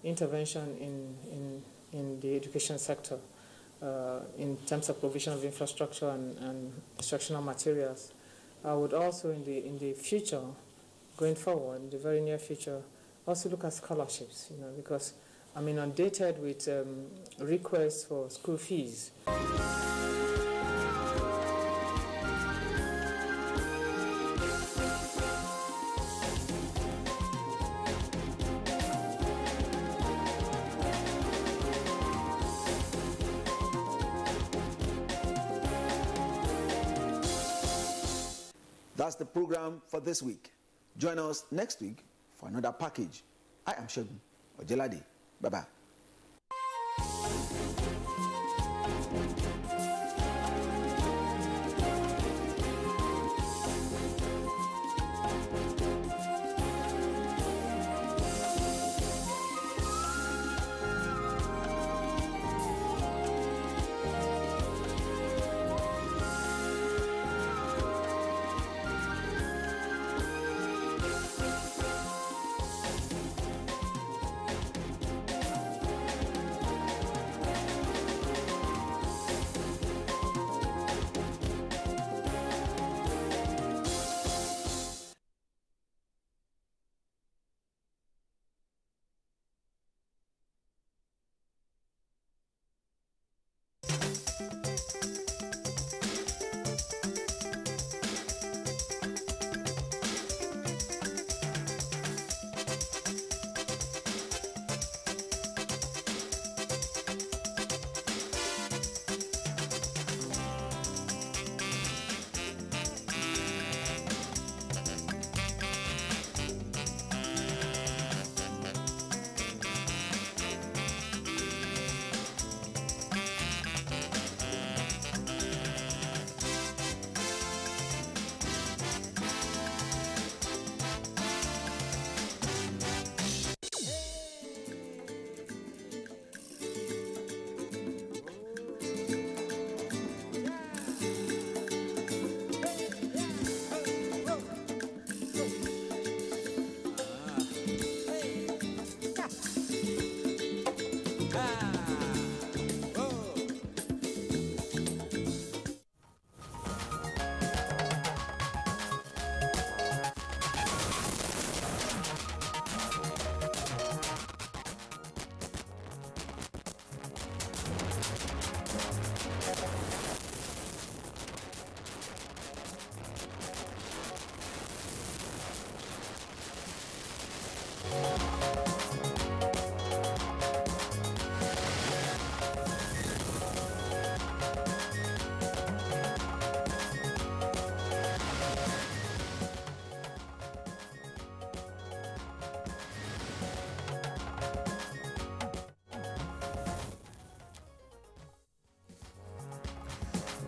intervention in the education sector in terms of provision of infrastructure and instructional materials. I would also in the future, going forward, in the very near future, also look at scholarships, because I'm inundated with requests for school fees. That's the program for this week. Join us next week for another package. I am Shegun Ojelade. Bye-bye.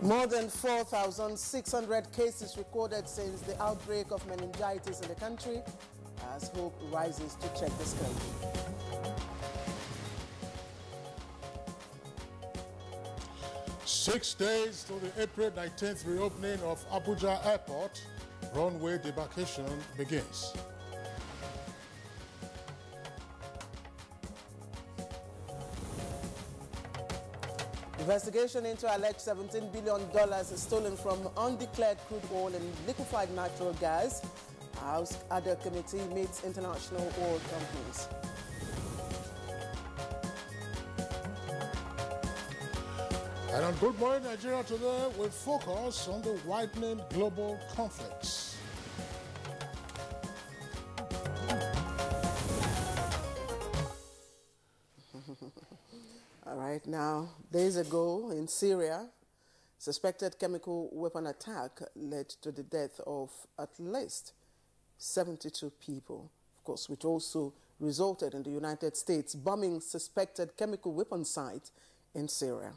More than 4,600 cases recorded since the outbreak of meningitis in the country as hope rises to check the scale. 6 days to the April 19th reopening of Abuja Airport, runway debarkation begins. Investigation into alleged $17 billion stolen from undeclared crude oil and liquefied natural gas. House Other Committee meets international oil companies. And on Good Morning Nigeria today, we focus on the widening global conflicts. All right, now, days ago in Syria, suspected chemical weapon attack led to the death of at least 72 people, of course, which also resulted in the United States bombing suspected chemical weapon site in Syria.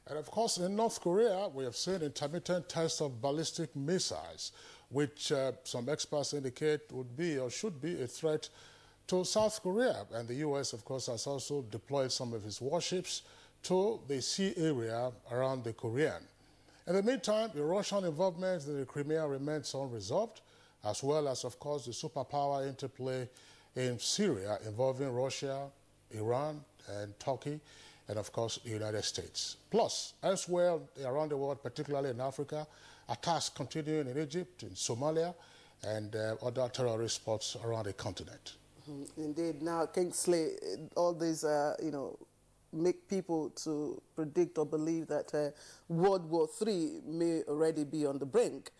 And of course, in North Korea, we have seen intermittent tests of ballistic missiles, which some experts indicate would be or should be a threat to South Korea. And the U.S., of course, has also deployed some of its warships to the sea area around the Korean. In the meantime, the Russian involvement in the Crimea remains unresolved, as well as, of course, the superpower interplay in Syria involving Russia, Iran, and Turkey, and of course the United States. Plus, elsewhere around the world, particularly in Africa, attacks continuing in Egypt, in Somalia, and other terrorist spots around the continent. Indeed. Now, Kingsley, all these, make people to predict or believe that World War III may already be on the brink.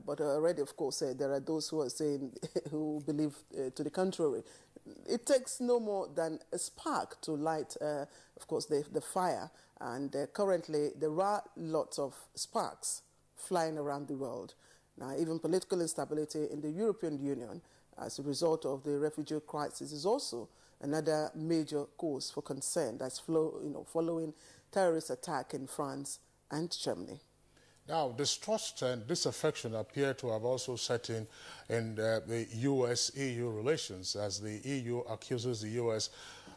But already, of course, there are those who are saying, who believe to the contrary. It takes no more than a spark to light, of course, the fire. And currently, there are lots of sparks flying around the world. Now, even political instability in the European Union as a result of the refugee crisis is also another major cause for concern that's following terrorist attack in France and Germany. Now, distrust and disaffection appear to have also set in the U.S.-EU relations, as the EU accuses the U.S.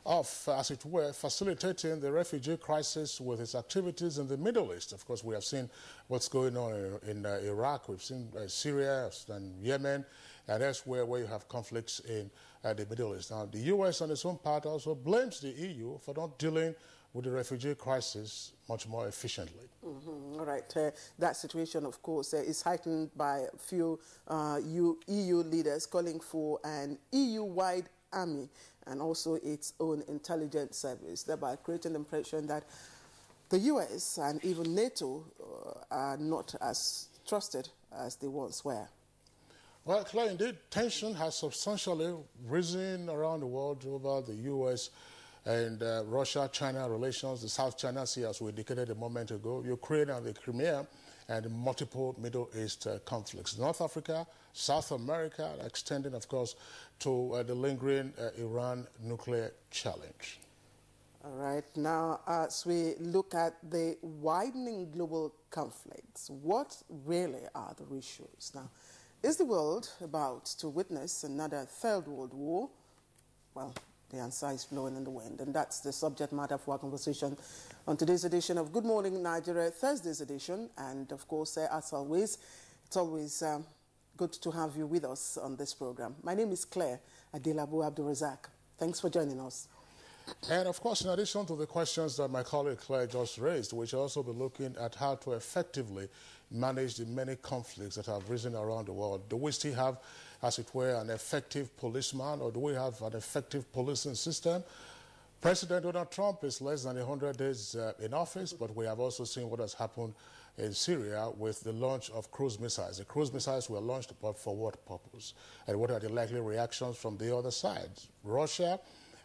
of, as it were, facilitating the refugee crisis with its activities in the Middle East. Of course, we have seen what's going on in Iraq, we've seen Syria and Yemen, and elsewhere where you have conflicts in the Middle East. Now, the U.S. on its own part also blames the EU for not dealing with the refugee crisis much more efficiently. All right. That situation, of course, is heightened by a few EU leaders calling for an EU-wide army and also its own intelligence service, thereby creating the impression that the US and even NATO are not as trusted as they once were. Well, Claire, indeed, tension has substantially risen around the world over the US and Russia-China relations, the South China Sea, as we indicated a moment ago, Ukraine and the Crimea, and multiple Middle East conflicts. North Africa, South America, extending, of course, to the lingering Iran nuclear challenge. All right. Now, as we look at the widening global conflicts, what really are the issues? Now, is the world about to witness another third world war? Well, the answer is blowing in the wind, and that's the subject matter for our conversation on today's edition of Good Morning Nigeria, Thursday's edition. And of course, as always, it's always good to have you with us on this program. My name is Claire Adelabu Abdulrazak. Thanks for joining us. And of course, in addition to the questions that my colleague Claire just raised, we shall also be looking at how to effectively manage the many conflicts that have risen around the world. Do we still have, as it were, an effective policeman, or do we have an effective policing system? President Donald Trump is less than 100 days in office, but we have also seen what has happened in Syria with the launch of cruise missiles. The cruise missiles were launched, but for what purpose? And what are the likely reactions from the other side? Russia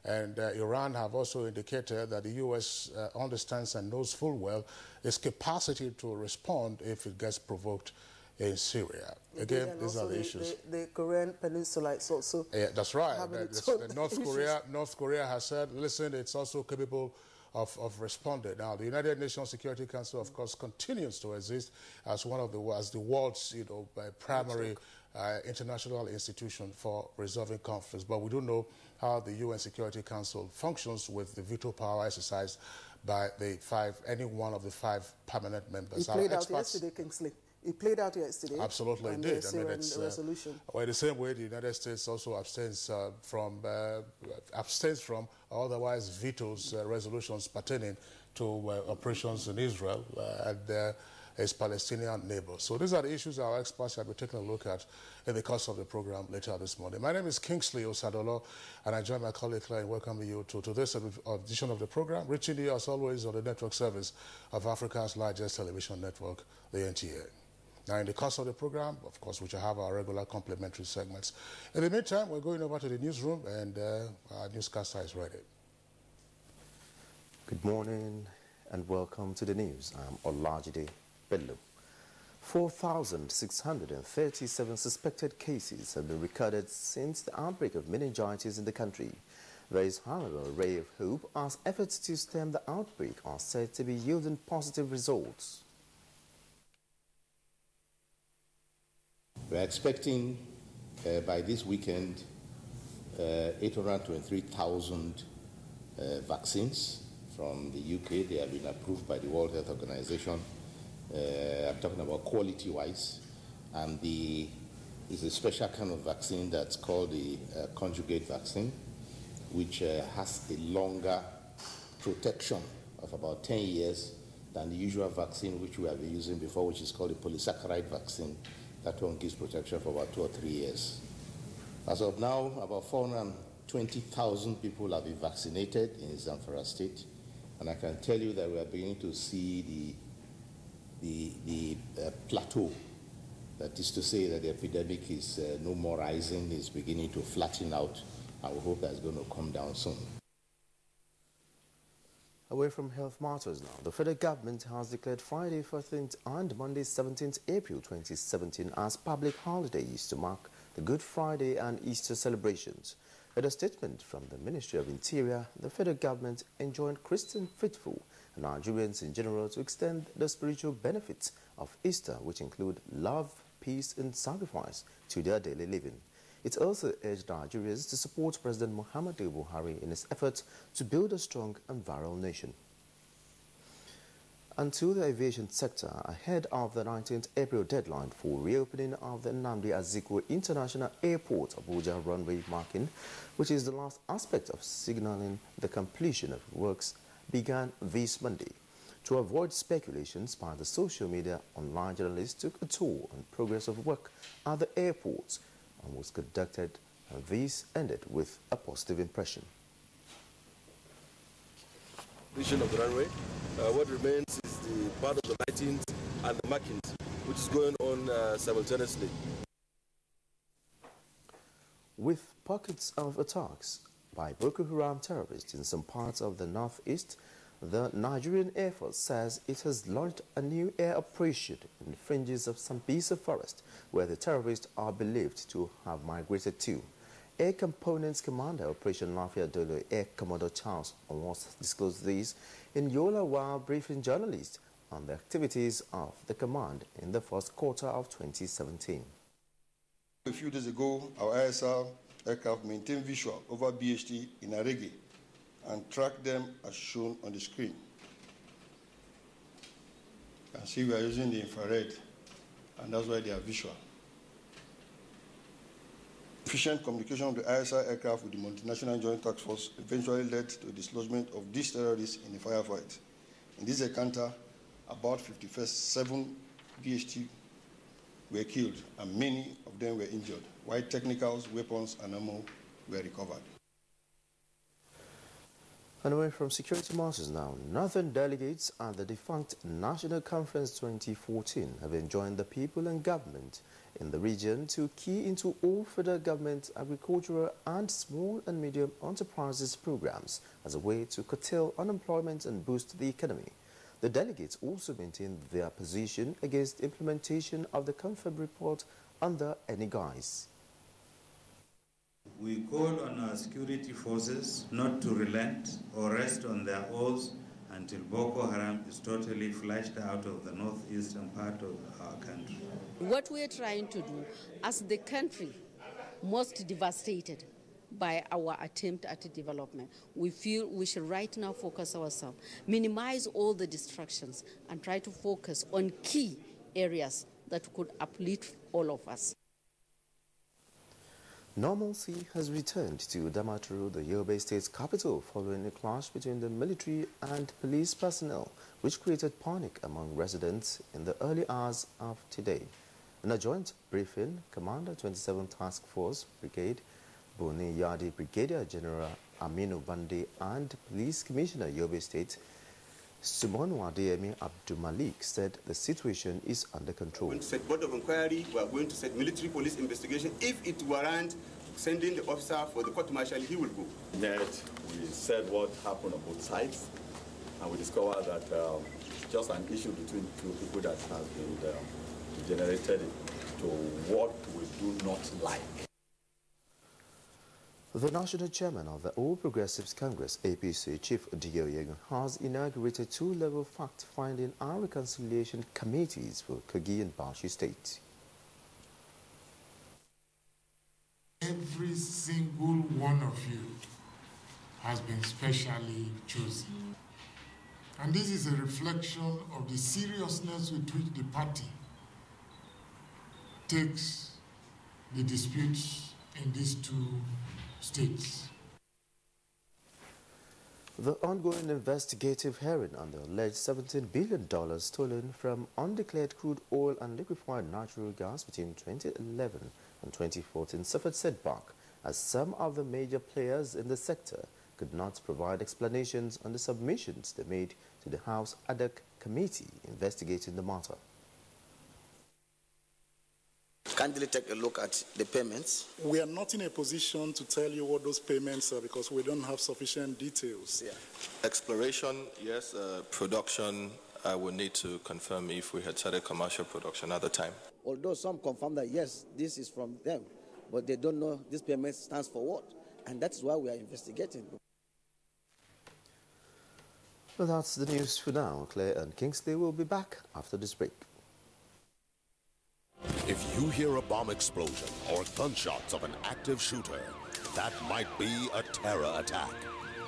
and Iran have also indicated that the U.S. understands and knows full well its capacity to respond if it gets provoked in Syria. Again, these are the issues. The Korean Peninsula is also... Yeah, that's right. North Korea has said, listen, it's also capable of responding. Now, the United Nations Security Council, of course, continues to exist as one of the world's primary international institution for resolving conflicts. But we don't know how the UN Security Council functions with the veto power exercised by any one of the 5 permanent members. It played out yesterday, Kingsley. It played out yesterday. Absolutely, it did. I mean, it's resolution. Well, the same way the United States also abstains from or otherwise vetoes resolutions pertaining to operations in Israel and its Palestinian neighbors. So these are the issues our experts shall be taking a look at in the course of the program later this morning. My name is Kingsley Osadolo, and I join my colleague Claire in welcoming you to this edition of the program, reaching you as always on the network service of Africa's largest television network, the NTA. Now, in the course of the program, of course, we shall have our regular complimentary segments. In the meantime, we're going over to the newsroom, and our newscaster is ready. Good morning, and welcome to the news. I'm Olajide Bello. 4,637 suspected cases have been recorded since the outbreak of meningitis in the country. There is, however, a ray of hope as efforts to stem the outbreak are said to be yielding positive results. We're expecting by this weekend 823,000 vaccines from the UK. They have been approved by the World Health Organization. I'm talking about quality-wise. And the is a special kind of vaccine that's called the conjugate vaccine, which has a longer protection of about 10 years than the usual vaccine which we have been using before, which is called the polysaccharide vaccine. That one gives protection for about 2 or 3 years. As of now, about 420,000 people have been vaccinated in Zamfara State, and I can tell you that we are beginning to see the plateau. That is to say that the epidemic is no more rising, it's beginning to flatten out, and we hope that's going to come down soon. Away from health matters now, the federal government has declared Friday 14th and Monday 17th April 2017 as public holidays to mark the Good Friday and Easter celebrations. In a statement from the Ministry of Interior, the federal government enjoined Christian faithful and Nigerians in general to extend the spiritual benefits of Easter, which include love, peace and sacrifice, to their daily living. It also urged Nigerians to support President Muhammadu Buhari in his efforts to build a strong and viral nation. And to the aviation sector, ahead of the 19th April deadline for reopening of the Nnamdi Azikiwe International Airport Abuja runway marking, which is the last aspect of signaling the completion of works, began this Monday. To avoid speculations by the social media, online journalists took a tour on progress of work at the airports and was conducted, and this ended with a positive impression. Vision of the runway. What remains is the part of the lightings and the markings, which is going on simultaneously. With pockets of attacks by Boko Haram terrorists in some parts of the northeast, the Nigerian Air Force says it has launched a new air operation in the fringes of Sambisa Forest, where the terrorists are believed to have migrated to. Air Components Commander Operation Lafia Dolo Air Commodore Charles Onwas disclosed this in Yola while briefing journalists on the activities of the command in the first quarter of 2017. A few days ago, our ISR aircraft maintained visual over BHT in Arege and track them as shown on the screen. You can see we are using the infrared, and that's why they are visual. Efficient communication of the ISR aircraft with the Multinational Joint Task Force eventually led to the dislodgement of these terrorists in a firefight. In this encounter, about 57 BHT were killed, and many of them were injured, while technicals, weapons, and ammo were recovered. And away from security matters now, Northern delegates at the defunct National Conference 2014 have enjoined the people and government in the region to key into all federal government agricultural and small and medium enterprises programs as a way to curtail unemployment and boost the economy. The delegates also maintained their position against implementation of the Confab report under any guise. We call on our security forces not to relent or rest on their oars until Boko Haram is totally flushed out of the northeastern part of our country. What we are trying to do as the country most devastated by our attempt at development, we feel we should right now focus ourselves, minimize all the distractions, and try to focus on key areas that could uplift all of us. Normalcy has returned to Damaturu, the Yobe State's capital, following a clash between the military and police personnel, which created panic among residents in the early hours of today. In a joint briefing, Commander 27th Task Force Brigade, Boni Yadi Brigadier General Aminu Bande, and Police Commissioner Yobe State, Sumonu Adeyemi Abdulmalik, said the situation is under control. We are going to set board of inquiry. We are going to set military police investigation. If it warrants sending the officer for the court martial, he will go. Yet we said what happened on both sides, and we discovered that it's just an issue between two people that has been generated to what we do not like. The National Chairman of the All Progressives Congress, APC, Chief Dio Yegun, has inaugurated two-level fact-finding and reconciliation committees for Kogi and Bauchi State. Every single one of you has been specially chosen. And this is a reflection of the seriousness with which the party takes the disputes in these two states. The ongoing investigative hearing on the alleged $17 billion stolen from undeclared crude oil and liquefied natural gas between 2011 and 2014 suffered setback as some of the major players in the sector could not provide explanations on the submissions they made to the House ad hoc committee investigating the matter. Kindly take a look at the payments. We are not in a position to tell you what those payments are because we don't have sufficient details. Yeah. Exploration, yes. Production, I would need to confirm if we had started commercial production at the time. Although some confirm that, yes, this is from them, but they don't know this payment stands for what. And that's why we are investigating. Well, that's the news for now. Claire and Kingsley will be back after this break. If you hear a bomb explosion or gunshots of an active shooter, that might be a terror attack.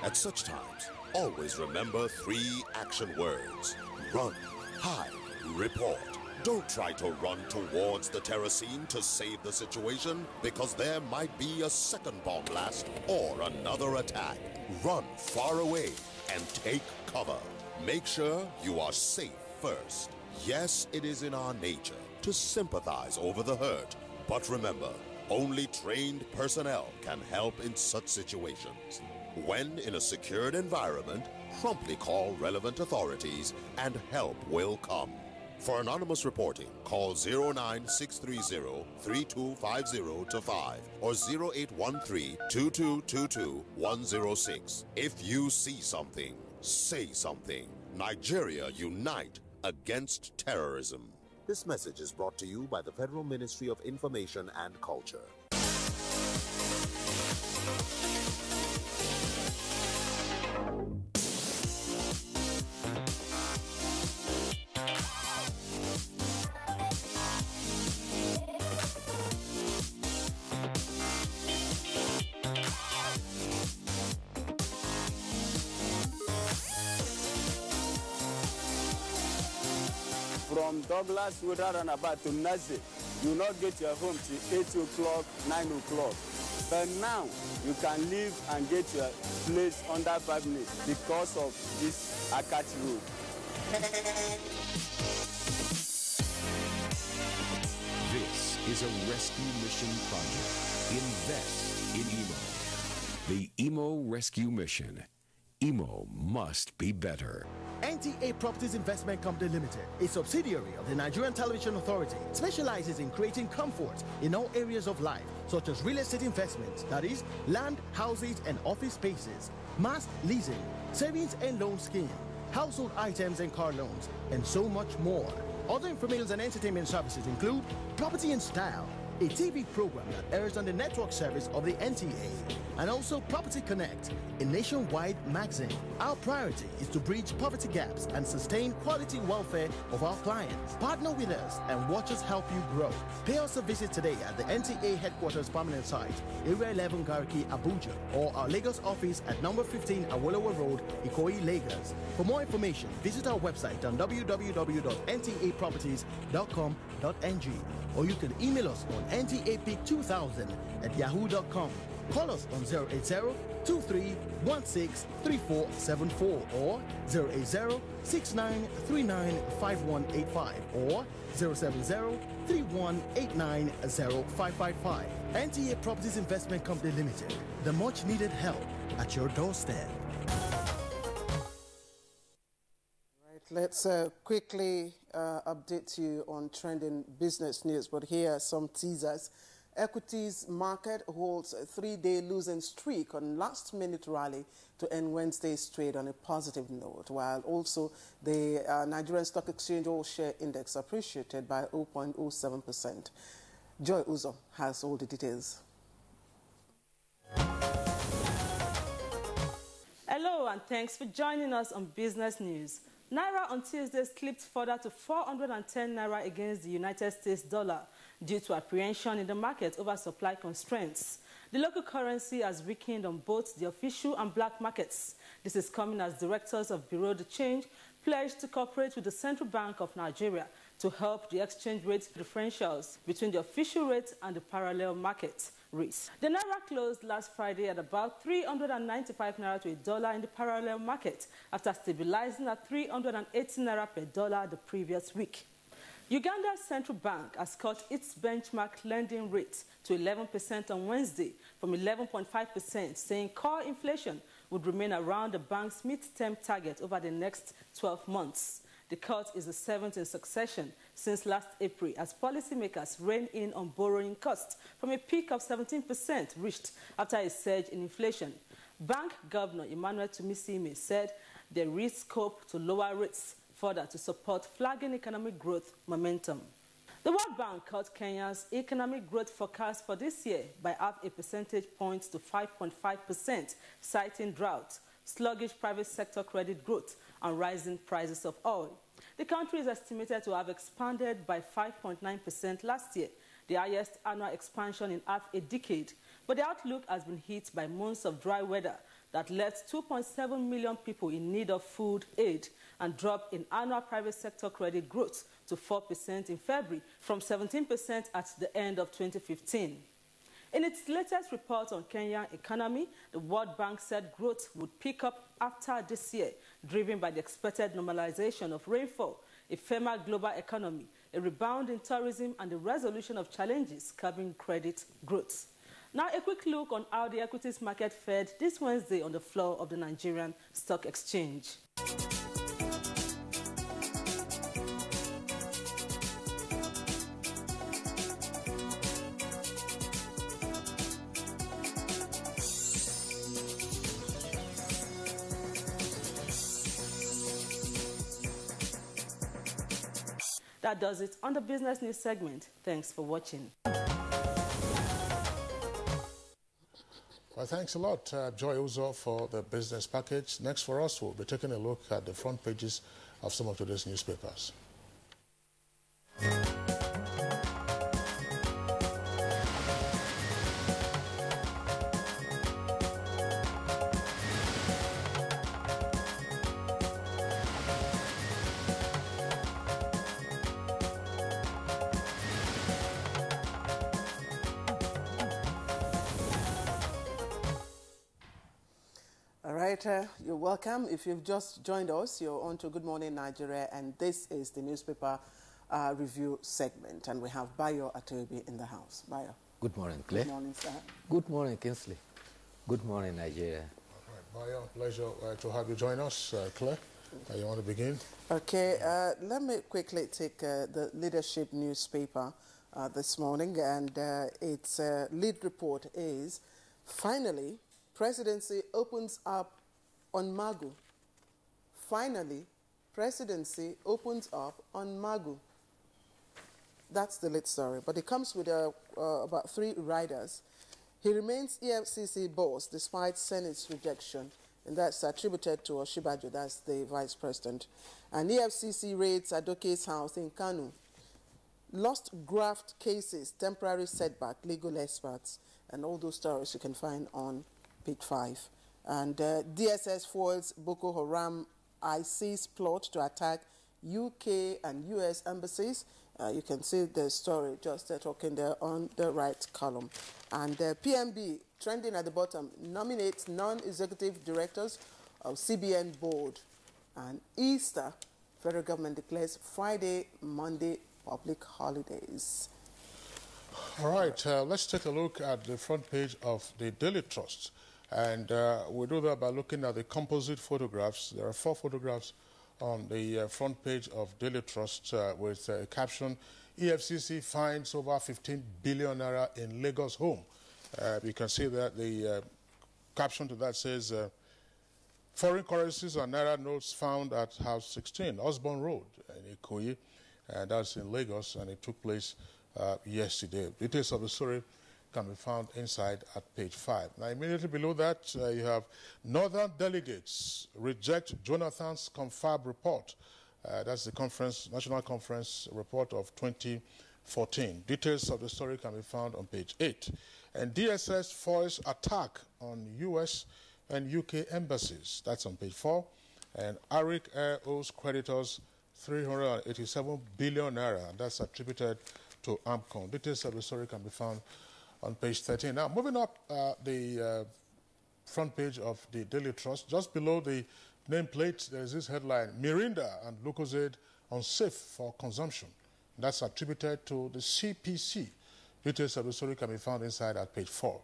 At such times, always remember 3 action words: run, hide, report. Don't try to run towards the terror scene to save the situation, because there might be a second bomb blast or another attack. Run far away and take cover. Make sure you are safe first. Yes, it is in our nature to sympathize over the hurt, but remember, only trained personnel can help in such situations. When in a secured environment, promptly call relevant authorities and help will come. For anonymous reporting, call 09630-3250-5 or 0813-2222-106. If you see something, say something. Nigeria unite against terrorism. This message is brought to you by the Federal Ministry of Information and Culture. From Douglas Road roundabout to Nazi, you will not get your home till 8 o'clock, 9 o'clock. But now, you can leave and get your place under 5 minutes because of this Akati road. This is a rescue mission project. Invest in IMO. The IMO Rescue Mission. IMO must be better. NTA Properties Investment Company Limited, a subsidiary of the Nigerian Television Authority, specializes in creating comfort in all areas of life, such as real estate investments, that is, land, houses, and office spaces, mass leasing, savings and loan scheme, household items and car loans, and so much more. Other information and entertainment services include Property in Style, a TV program that airs on the network service of the NTA, and also Property Connect, a nationwide magazine. Our priority is to bridge poverty gaps and sustain quality welfare of our clients. Partner with us and watch us help you grow. Pay us a visit today at the NTA headquarters permanent site, Area 11 Gariki, Abuja, or our Lagos office at number 15 Awolowo Road, Ikoyi, Lagos. For more information, visit our website on www.ntaproperties.com.ng, or you can email us on ntap2000@yahoo.com. Call us on 080-2316-3474 or 080-6939-5185 or 070-3189-0555. NTA Properties Investment Company Limited, the much needed help at your doorstep. Let's quickly update you on trending business news, but here are some teasers. Equities market holds a 3-day losing streak on last-minute rally to end Wednesday's trade on a positive note, while also the Nigerian Stock Exchange All-Share Index appreciated by 0.07%. Joy Uzo has all the details. Hello and thanks for joining us on Business News. Naira on Tuesday slipped further to 410 Naira against the United States dollar due to apprehension in the market over supply constraints. The local currency has weakened on both the official and black markets. This is coming as directors of Bureau de Change pledged to cooperate with the Central Bank of Nigeria to help the exchange rate differentials between the official rate and the parallel market rates. The Naira closed last Friday at about 395 Naira to a dollar in the parallel market after stabilizing at 380 Naira per dollar the previous week. Uganda's central bank has cut its benchmark lending rate to 11% on Wednesday from 11.5%, saying core inflation would remain around the bank's mid-term target over the next 12 months. The cut is the 7th in succession since last April as policymakers rein in on borrowing costs from a peak of 17% reached after a surge in inflation. Bank Governor Emmanuel Tumisime said there is scope to lower rates further to support flagging economic growth momentum. The World Bank cut Kenya's economic growth forecast for this year by half a percentage point to 5.5%, citing drought, sluggish private sector credit growth, and rising prices of oil. The country is estimated to have expanded by 5.9% last year, the highest annual expansion in half a decade. But the outlook has been hit by months of dry weather that left 2.7 million people in need of food aid and drop in annual private sector credit growth to 4% in February from 17% at the end of 2015. In its latest report on Kenyan economy, the World Bank said growth would pick up after this year, driven by the expected normalization of rainfall, a firmer global economy, a rebound in tourism, and the resolution of challenges curbing credit growth. Now, a quick look on how the equities market fared this Wednesday on the floor of the Nigerian Stock Exchange. That does it on the business news segment. Thanks for watching. Well, thanks a lot, Joy Uzo, for the business package. Next for us, we'll be taking a look at the front pages of some of today's newspapers. You're welcome. If you've just joined us, you're on to Good Morning Nigeria, and this is the newspaper review segment, and we have Bayo Atobi in the house. Bayo. Good morning, Claire. Good morning, sir. Good morning, Kinsley. Good morning, Nigeria. All right, Bayo, pleasure to have you join us. Claire, you want to begin? Okay, let me quickly take the leadership newspaper this morning, and its lead report is, finally, Presidency opens up on Magu. Finally, Presidency opens up on Magu. That's the lead story, but it comes with about 3 riders. He remains EFCC boss despite Senate's rejection, and that's attributed to Oshibajo, that's the vice president. And EFCC raids Adoke's house in Kanu. Lost graft cases, temporary setback, legal experts, and all those stories you can find on page 5. And DSS foils Boko Haram ISIS plot to attack UK and US embassies. You can see the story just talking there on the right column. And PMB, trending at the bottom, nominates non-executive directors of CBN board. And Easter, federal government declares Friday, Monday public holidays. All right, let's take a look at the front page of the Daily Trust. And we do that by looking at the composite photographs. There are 4 photographs on the front page of Daily Trust with a caption, EFCC finds over 15 billion naira in Lagos home. You can see that the caption to that says, foreign currencies and naira notes found at House 16, Osborne Road in Ikoyi, and that's in Lagos, and it took place yesterday. Details of the story can be found inside at page 5. Now, immediately below that, you have Northern delegates reject Jonathan's confab report. That's the conference, National Conference report of 2014. Details of the story can be found on page 8. And DSS foils attack on US and UK embassies. That's on page 4. And Arik Air owes creditors 387 billion naira, and that's attributed to AMCON. Details of the story can be found on page 13. Now, moving up the front page of the Daily Trust, just below the nameplate, there is this headline, Mirinda and Lucozade unsafe for consumption. That's attributed to the CPC. Details of the story can be found inside at page 4.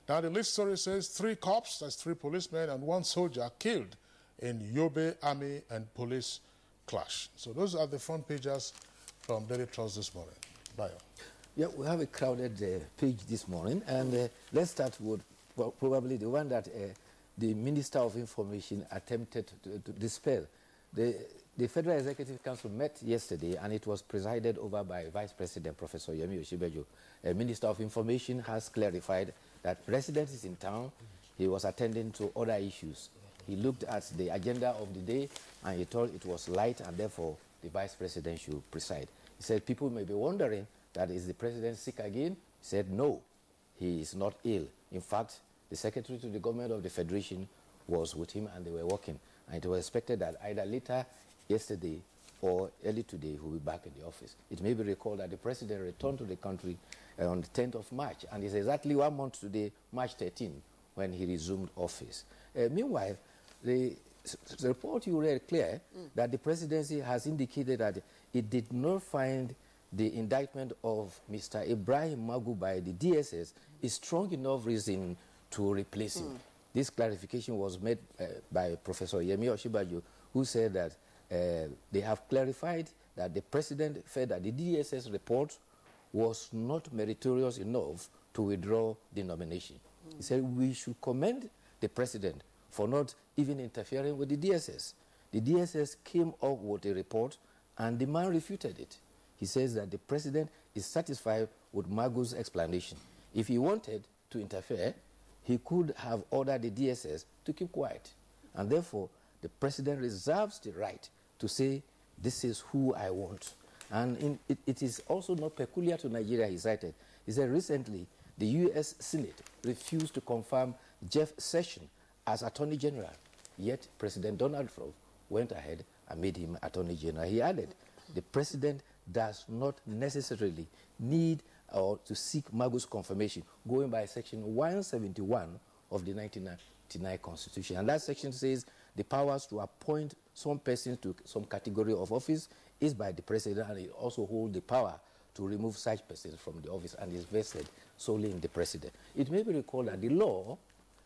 Now, the lead story says 3 cops, that's 3 policemen and 1 soldier killed in Yobe Army and Police clash. So those are the front pages from Daily Trust this morning. Bayo. Yeah, we have a crowded page this morning, and let's start with probably the one that the Minister of Information attempted to dispel. The Federal Executive Council met yesterday, and it was presided over by Vice President Professor Yemi Osinbajo. Minister of Information has clarified that President is in town. He was attending to other issues. He looked at the agenda of the day, and he thought it was light, and therefore the Vice President should preside. He said people may be wondering that is the President sick again? He said no, he is not ill. In fact, the Secretary to the Government of the Federation was with him, and they were working. And it was expected that either later yesterday or early today he will be back in the office. It may be recalled that the President returned to the country on the 10th of March, and it's exactly 1 month today, March 13, when he resumed office. Meanwhile, the report you read clear that the presidency has indicated that it did not find the indictment of Mr. Ibrahim Magu by the DSS is strong enough reason to replace him. This clarification was made by Professor Yemi Osinbajo, who said that they have clarified that the president felt that the DSS report was not meritorious enough to withdraw the nomination. He said we should commend the president for not even interfering with the DSS. The DSS came up with a report, and the man refuted it. He says that the president is satisfied with Magu's explanation. If he wanted to interfere, he could have ordered the DSS to keep quiet. And therefore, the president reserves the right to say, this is who I want. And it is also not peculiar to Nigeria, he cited. He said recently, the U.S. Senate refused to confirm Jeff Sessions as Attorney General. Yet, President Donald Trump went ahead and made him Attorney General. He added, the president does not necessarily need or to seek Magu's confirmation, going by Section 171 of the 1999 Constitution. And that section says the powers to appoint some persons to some category of office is by the president, and it also holds the power to remove such persons from the office, and is vested solely in the president. It may be recalled that the law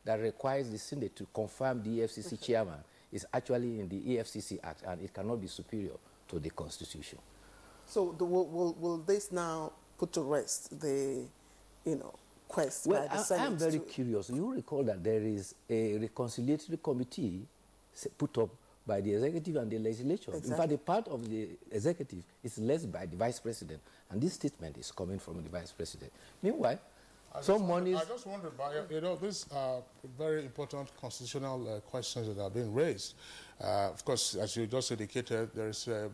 that requires the Senate to confirm the EFCC chairman is actually in the EFCC Act, and it cannot be superior to the Constitution. So will this now put to rest the, quest by the Senate? I am very curious. You recall that there is a reconciliatory committee put up by the executive and the legislature. Exactly. In fact, the part of the executive is led by the vice president, and this statement is coming from the vice president. Meanwhile, I just wonder, these are very important constitutional questions that are being raised. Of course, as you just indicated, there is a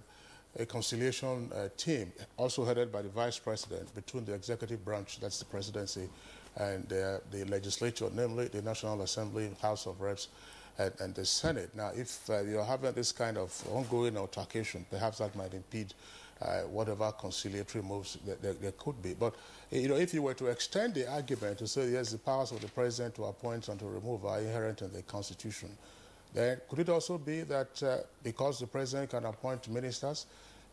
conciliation team, also headed by the vice president, between the executive branch, that's the presidency, and the legislature, namely the National Assembly, House of Reps, and the Senate. Now, if you're having this kind of ongoing altercation, perhaps that might impede whatever conciliatory moves there could be. But, if you were to extend the argument to say, yes, the powers of the president to appoint and to remove are inherent in the Constitution, then could it also be that because the president can appoint ministers,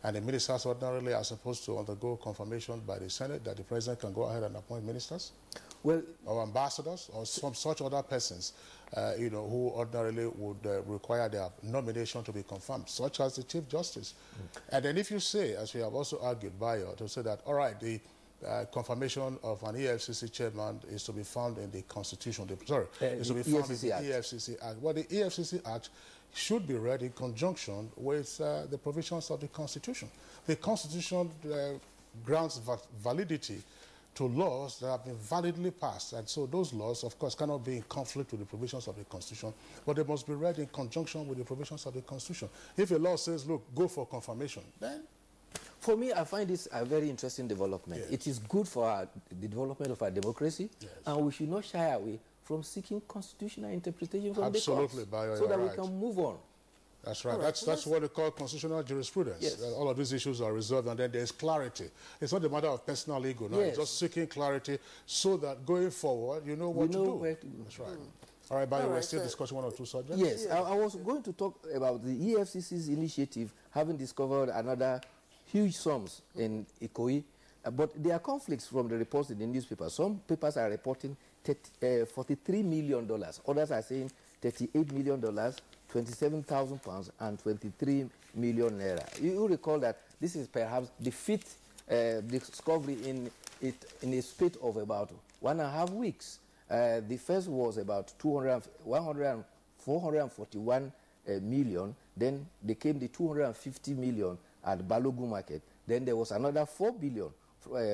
and the ministers ordinarily are supposed to undergo confirmation by the Senate, that the president can go ahead and appoint ministers? Well, or ambassadors, or some such other persons, who ordinarily would require their nomination to be confirmed, such as the Chief Justice. And then if you say, as we have also argued, Bayo, to say that, all right, the confirmation of an EFCC chairman is to be found in the Constitution. Is to be found in the EFCC Act. Well, the EFCC Act should be read in conjunction with the provisions of the Constitution. The Constitution grants validity to laws that have been validly passed. And so those laws, of course, cannot be in conflict with the provisions of the Constitution, but they must be read in conjunction with the provisions of the Constitution. If a law says, look, go for confirmation, then... For me, I find this a very interesting development. Yes. It is good for the development of our democracy, yes, and we should not shy away from seeking constitutional interpretation from the courts, so that we can move on. That's right. Right. That's what they call constitutional jurisprudence. Yes. All of these issues are resolved, and then there's clarity. It's not a matter of personal ego. No, it's just seeking clarity so that going forward, you know what to do. Where to go. That's right. All right, by the way, we're still discussing one or two subjects. Yes, I was going to talk about the EFCC's initiative having discovered another huge sums in Ikoyi, but there are conflicts from the reports in the newspaper. Some papers are reporting $43 million. Others are saying $38 million, £27,000 and 23 million naira. You recall that this is perhaps the fifth discovery in a spate of about 1.5 weeks. The first was about 441 million. Then there came the 250 million at Balogun Market. Then there was another 4 billion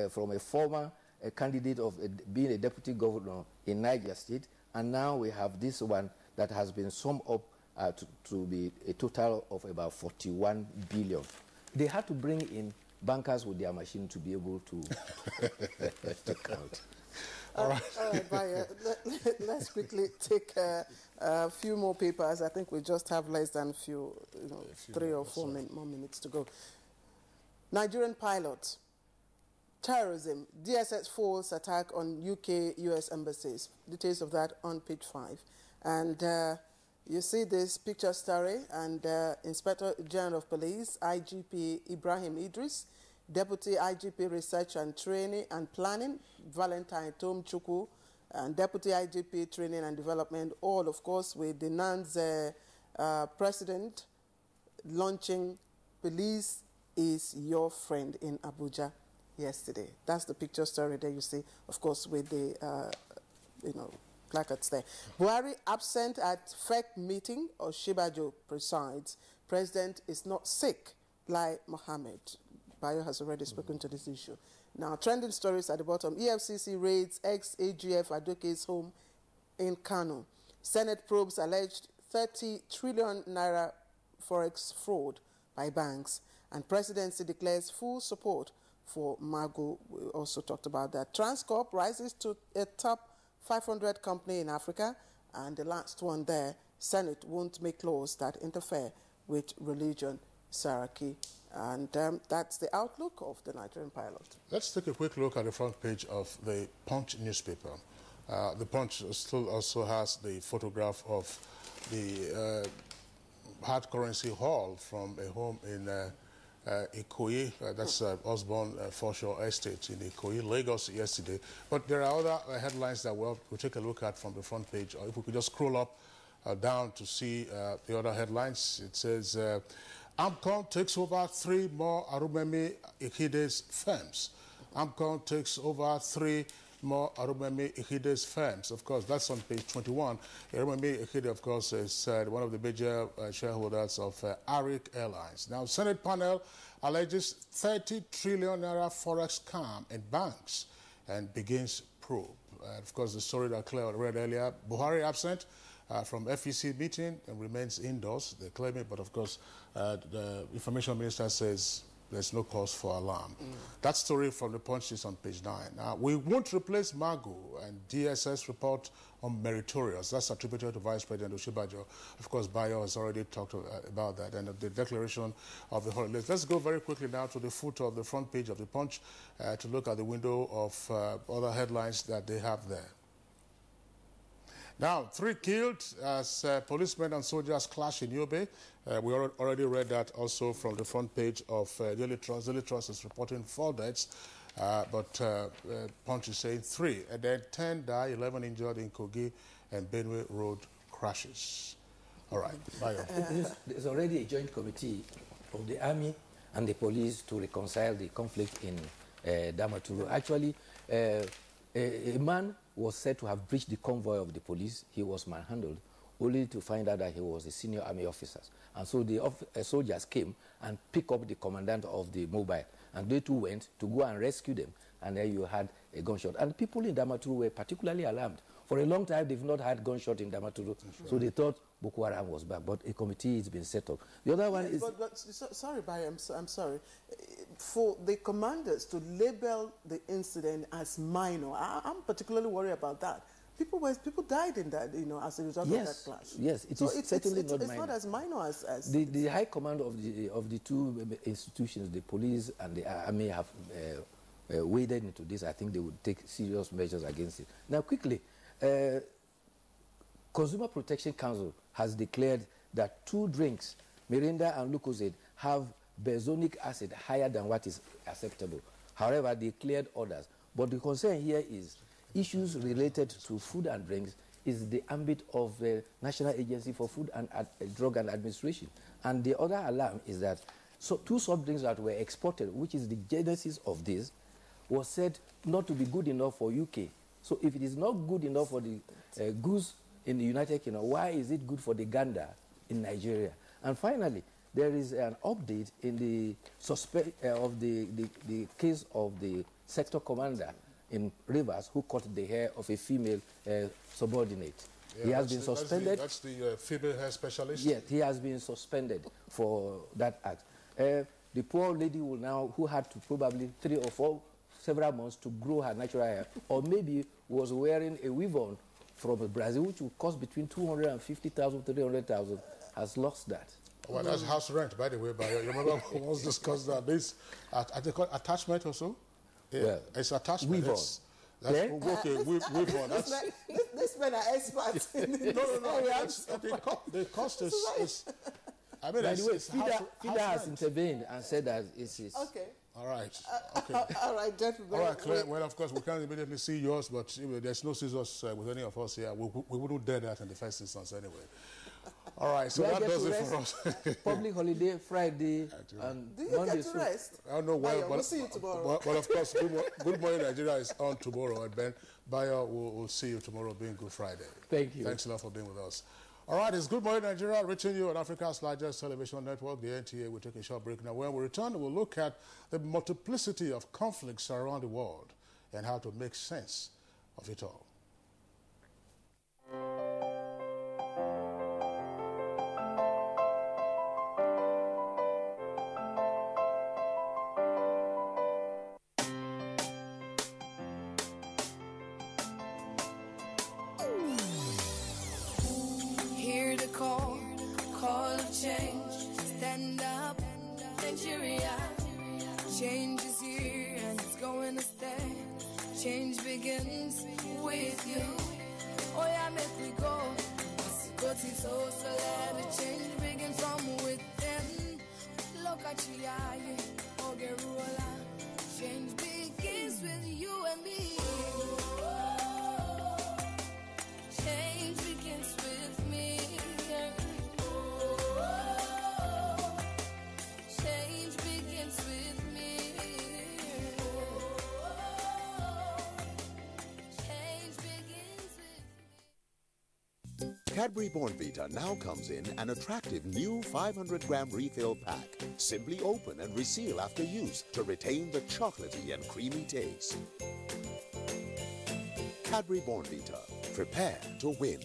from a former candidate of being a deputy governor in Niger State. And now we have this one that has been summed up to be a total of about 41 billion. They had to bring in bankers with their machine to be able to count. All right, Bayo, let's quickly take a few more papers. I think we just have less than few 3 or 4 more minutes to go. Nigerian pilot, terrorism, DSS false attack on UK-US embassies. Details of that on page 5. And you see this picture story, and Inspector General of Police, IGP Ibrahim Idris, Deputy IGP Research and Training and Planning, Valentine Tom Chukwu, and Deputy IGP Training and Development, all, of course, with the NAN's president launching Police is Your Friend in Abuja yesterday. That's the picture story there you see, of course, with the, placards there. Buhari absent at FEC meeting, Oshibajo presides. President is not sick, like Mohammed. Bayo has already spoken to this issue. Now, trending stories at the bottom. EFCC raids ex-AGF Adoke's home in Kano. Senate probes alleged 30 trillion naira forex fraud by banks. And presidency declares full support for Mago. We also talked about that. Transcorp rises to a top 500 company in Africa. And the last one there, Senate won't make laws that interfere with religion, Saraki. And that's the outlook of the Nigerian pilot. Let's take a quick look at the front page of the Punch newspaper. The Punch still also has the photograph of the hard currency haul from a home in Ikoyi, that's Osborne Foreshore Estate in Ikoyi, Lagos yesterday. But there are other headlines that we'll take a look at from the front page. Or if we could just scroll up down to see the other headlines. It says, AMCON takes over 3 more Arumemi Ikides firms. AMCON takes over 3 more Arumemi Ikides firms. Of course, that's on page 21. Arumemi Ikide, of course, is one of the major shareholders of Arik Airlines. Now, Senate panel alleges 30 trillion naira forex scam in banks and begins probe. Of course, the story that Claire read earlier, Buhari absent from FEC meeting and remains indoors, they're claiming, but of course, the information minister says there's no cause for alarm. That story from the Punch is on page 9. Now, we won't replace Mago, and DSS report on meritorious. That's attributed to Vice President Oshibajo. Of course, Bayo has already talked about that, and the declaration of the holidays. Let's go very quickly now to the footer of the front page of the Punch to look at the window of other headlines that they have there. Now, 3 killed as policemen and soldiers clash in Yobe. We already read that also from the front page of Daily Trust. Daily Trust is reporting 4 deaths, but Punch is saying 3. And then 10 die, 11 injured in Kogi and Benue Road crashes. All right, Bayo. There's already a joint committee of the army and the police to reconcile the conflict in Damaturu. Actually, a man was said to have breached the convoy of the police. He was manhandled, only to find out that he was a senior army officer. And so the soldiers came and picked up the commandant of the mobile, and they too went to go and rescue them. And then you had a gunshot. And people in Damaturu were particularly alarmed. For a long time, they've not had gunshot in Damaturu, so they thought Boko Haram was back. But a committee has been set up. The other one is... Sorry, Barry, I'm sorry. For the commanders to label the incident as minor, I'm particularly worried about that. People died in that, as a result of that clash. Yes, it is certainly not minor. It's not as minor as the high command of the two institutions, the police and the army, have waded into this. I think they would take serious measures against it. Now, quickly, Consumer Protection Council has declared that 2 drinks, Mirinda and Lucozade, have benzonic acid higher than what is acceptable. However, they cleared others. But the concern here is issues related to food and drinks is the ambit of the National Agency for Food and Drug and Administration. And the other alarm is that 2 soft drinks that were exported, which is the genesis of this, was said not to be good enough for UK. So if it is not good enough for the goose in the United Kingdom, why is it good for the gander in Nigeria? And finally, there is an update in the of the case of the sector commander in Rivers who cut the hair of a female subordinate. Yeah, he has been suspended. That's the female hair specialist? Yes, he has been suspended for that act. The poor lady will now, who had to probably 3 or 4 several months to grow her natural hair, or maybe was wearing a weave-on from Brazil, which would cost between 250,000 to 300,000, has lost that. Well, that's house rent, by the way. But you remember we once discussed that. This attachment also? Yeah, well, it's attachment. Weave-on. That's okay. Weave-on. This men are experts. No. The cost is. I mean, by the way, FIDA has intervened and said that it's okay. All right. Okay. All right, gentlemen. All right, Claire. Well, of course, we can't immediately see yours, but there's no scissors with any of us here. We wouldn't dare that in the first instance anyway. All right, so that does it for us. Public holiday, Friday, and do you Monday. Get to rest? I don't know where, we'll see you tomorrow. But of course, Good Morning Nigeria is on tomorrow, and Ben Bayo will see you tomorrow, being Good Friday. Thank you. Thanks a lot for being with us. All right, it's Good Morning Nigeria, reaching you on Africa's largest television network, the NTA. We'll take a short break now. When we return, we'll look at the multiplicity of conflicts around the world and how to make sense of it all. Change begins with you. Oh yeah, make we go. But it's also let the change begin from within. Look at you, oh Geruola. Change begins with you and me. Change begins with me. Change begins with me. Cadbury Bournvita now comes in an attractive new 500-gram refill pack. Simply open and reseal after use to retain the chocolatey and creamy taste. Cadbury Bournvita. Prepare to win.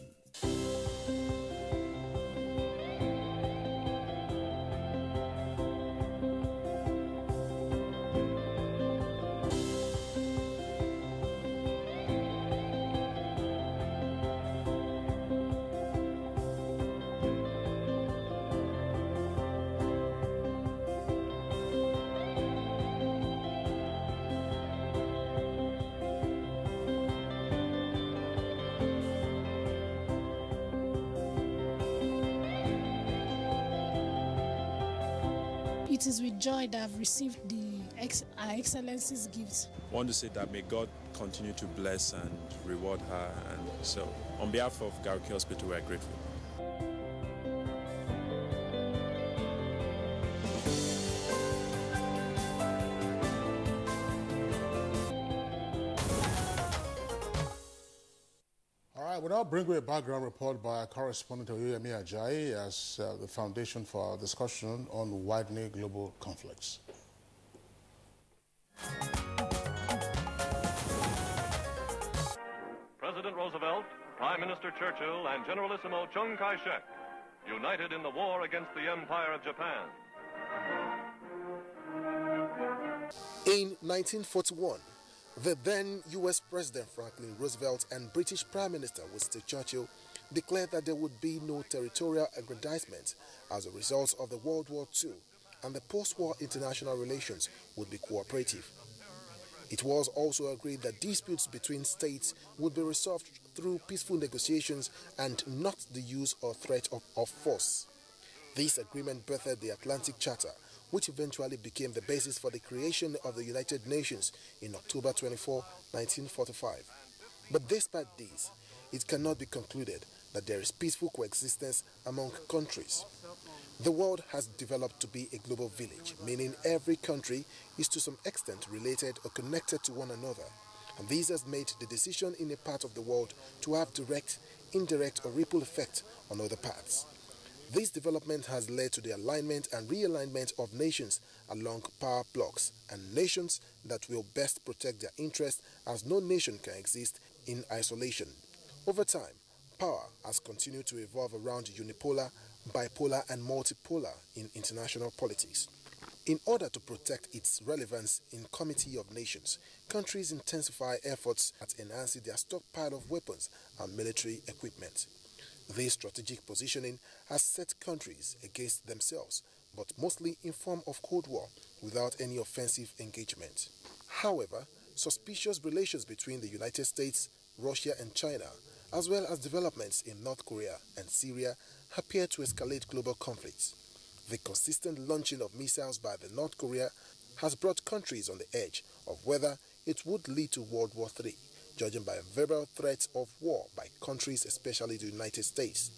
It is with joy that I've received Our Excellency's gifts. I want to say that may God continue to bless and reward her. And so, on behalf of Garki Hospital, we are grateful. We'll now bring you a background report by our correspondent Oyemi Ajayi as the foundation for our discussion on widening global conflicts. President Roosevelt, Prime Minister Churchill, and Generalissimo Chiang Kai-shek united in the war against the Empire of Japan. In 1941, The then U.S. President Franklin Roosevelt and British Prime Minister Winston Churchill declared that there would be no territorial aggrandizement as a result of the World War II, and the post-war international relations would be cooperative. It was also agreed that disputes between states would be resolved through peaceful negotiations and not the use or threat of force. This agreement birthed the Atlantic Charter, which eventually became the basis for the creation of the United Nations in October 24, 1945. But despite this, it cannot be concluded that there is peaceful coexistence among countries. The world has developed to be a global village, meaning every country is to some extent related or connected to one another. And this has made the decision in a part of the world to have direct, indirect or ripple effect on other parts. This development has led to the alignment and realignment of nations along power blocks and nations that will best protect their interests, as no nation can exist in isolation. Over time, power has continued to evolve around unipolar, bipolar and multipolar in international politics. In order to protect its relevance in Committee of Nations, countries intensify efforts at enhancing their stockpile of weapons and military equipment. This strategic positioning has set countries against themselves, but mostly in form of Cold War without any offensive engagement. However, suspicious relations between the United States, Russia and China, as well as developments in North Korea and Syria, appear to escalate global conflicts. The consistent launching of missiles by the North Korea has brought countries on the edge of whether it would lead to World War III, judging by verbal threats of war by countries, especially the United States.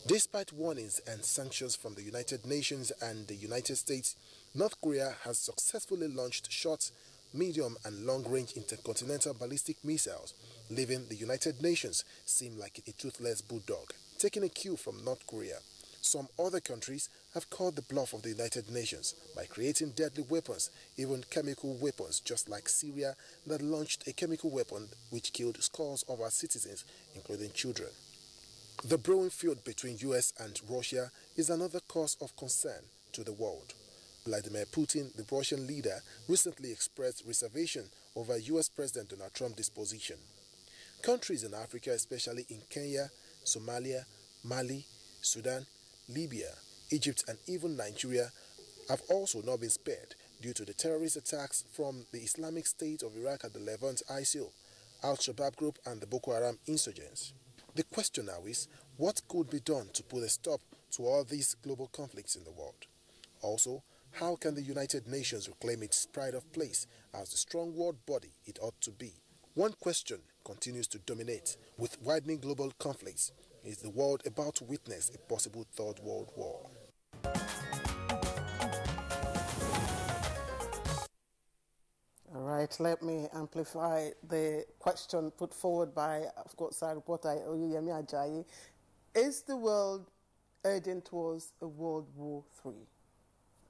Despite warnings and sanctions from the United Nations and the United States, North Korea has successfully launched short, medium and long-range intercontinental ballistic missiles, leaving the United Nations seem like a toothless bulldog. Taking a cue from North Korea, some other countries have called the bluff of the United Nations by creating deadly weapons, even chemical weapons, just like Syria that launched a chemical weapon which killed scores of our citizens, including children. The brewing feud between US and Russia is another cause of concern to the world. Vladimir Putin, the Russian leader, recently expressed reservation over US President Donald Trump's disposition. Countries in Africa, especially in Kenya, Somalia, Mali, Sudan, Libya, Egypt and even Nigeria have also not been spared due to the terrorist attacks from the Islamic State of Iraq at the Levant, ISIL, Al-Shabaab group and the Boko Haram insurgents. The question now is, what could be done to put a stop to all these global conflicts in the world? Also, how can the United Nations reclaim its pride of place as the strong world body it ought to be? One question continues to dominate. With widening global conflicts, is the world about to witness a possible Third World War? All right, let me amplify the question put forward by, of course, our reporter Oyeyemi Ajayi. Is the world heading towards a World War III?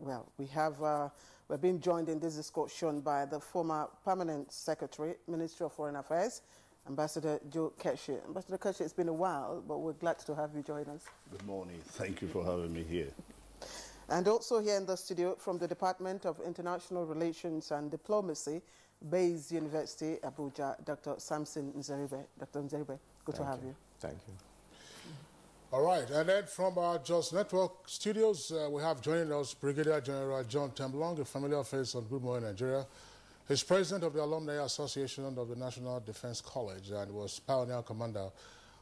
Well, we're being joined in this discussion by the former Permanent Secretary, Ministry of Foreign Affairs, Ambassador Joe Keshi. Ambassador Keshi, it's been a while, but we're glad to have you join us. Good morning. Thank you for having me here. And also here in the studio from the Department of International Relations and Diplomacy, Bayes University, Abuja, Dr. Samson Nzeribe. Dr. Nzeribe, good to have you. Thank you. All right, and then from our Just Network studios, we have joining us Brigadier General John Temblong, a familiar face on Good Morning Nigeria. He's president of the Alumni Association of the National Defense College and was pioneer commander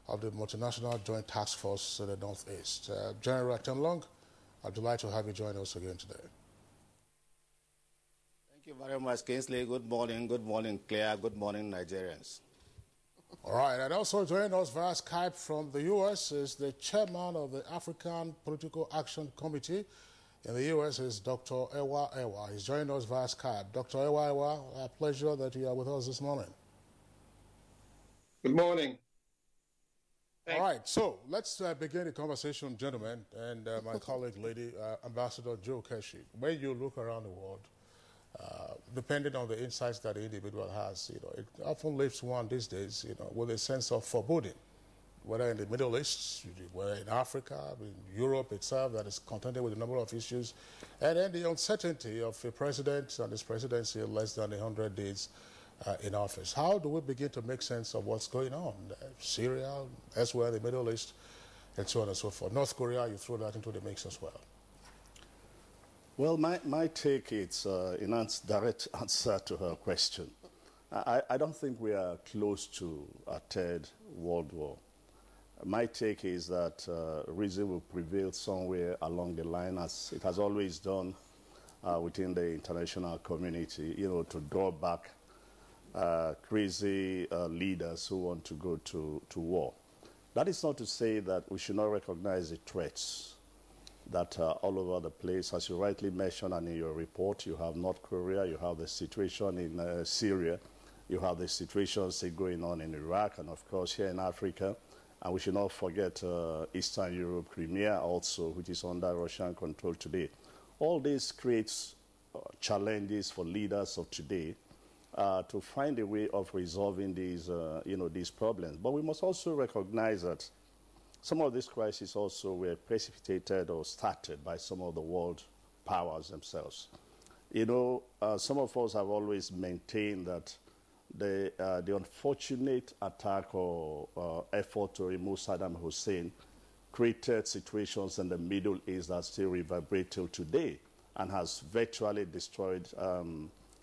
of the Multinational Joint Task Force in the Northeast. General Temblong, I'm delighted to have you join us again today. Thank you very much, Kingsley. Good morning, Claire. Good morning, Nigerians. All right, and also joining us via Skype from the U.S. is the chairman of the African Political Action Committee in the U.S. is Dr. Ewa Ewa. He's joining us via Skype. Dr. Ewa Ewa, a pleasure that you are with us this morning. Good morning. All right, so let's begin the conversation, gentlemen, and my colleague, Lady Ambassador Joe Keshi. When you look around the world, depending on the insights that the individual has, it often leaves one these days, with a sense of foreboding, whether in the Middle East, whether in Africa, in Europe itself, that is contended with a number of issues, and then the uncertainty of a president and his presidency in less than 100 days in office. How do we begin to make sense of what's going on? Syria, elsewhere in the Middle East, and so on and so forth. North Korea, you throw that into the mix as well. Well, my take is in direct answer to her question. I don't think we are close to a third world war. My take is that reason will prevail somewhere along the line, as it has always done within the international community, to draw back crazy leaders who want to go to war. That is not to say that we should not recognize the threats that are all over the place. As you rightly mentioned, and in your report, you have North Korea, you have the situation in Syria, you have the situations going on in Iraq, and of course here in Africa. And we should not forget Eastern Europe, Crimea also, which is under Russian control today. All this creates challenges for leaders of today to find a way of resolving these, these problems. But we must also recognize that some of these crises also were precipitated or started by some of the world powers themselves. Some of us have always maintained that the unfortunate attack or effort to remove Saddam Hussein created situations in the Middle East that still reverberate till today and has virtually destroyed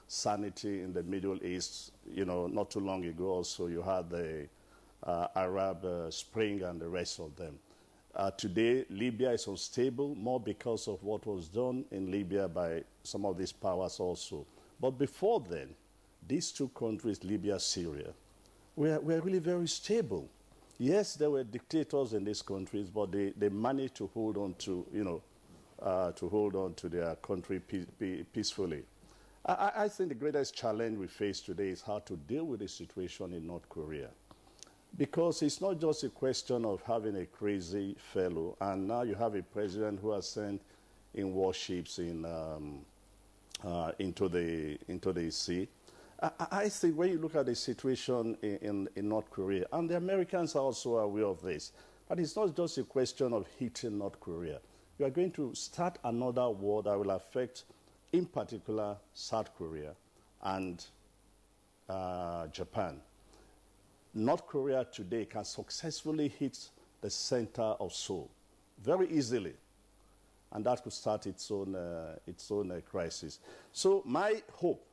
sanity in the Middle East. Not too long ago also you had the Arab Spring and the rest of them. Today, Libya is unstable, more because of what was done in Libya by some of these powers also. But before then, these two countries, Libya, Syria, were really very stable. Yes, there were dictators in these countries, but they managed to hold on to, their country peacefully. I think the greatest challenge we face today is how to deal with the situation in North Korea. Because it's not just a question of having a crazy fellow, and now you have a president who has sent in warships into the sea. I think when you look at the situation in North Korea, and the Americans are also aware of this, but it's not just a question of hitting North Korea. You are going to start another war that will affect, in particular, South Korea and Japan. North Korea today can successfully hit the center of Seoul very easily, and that could start its own crisis. So my hope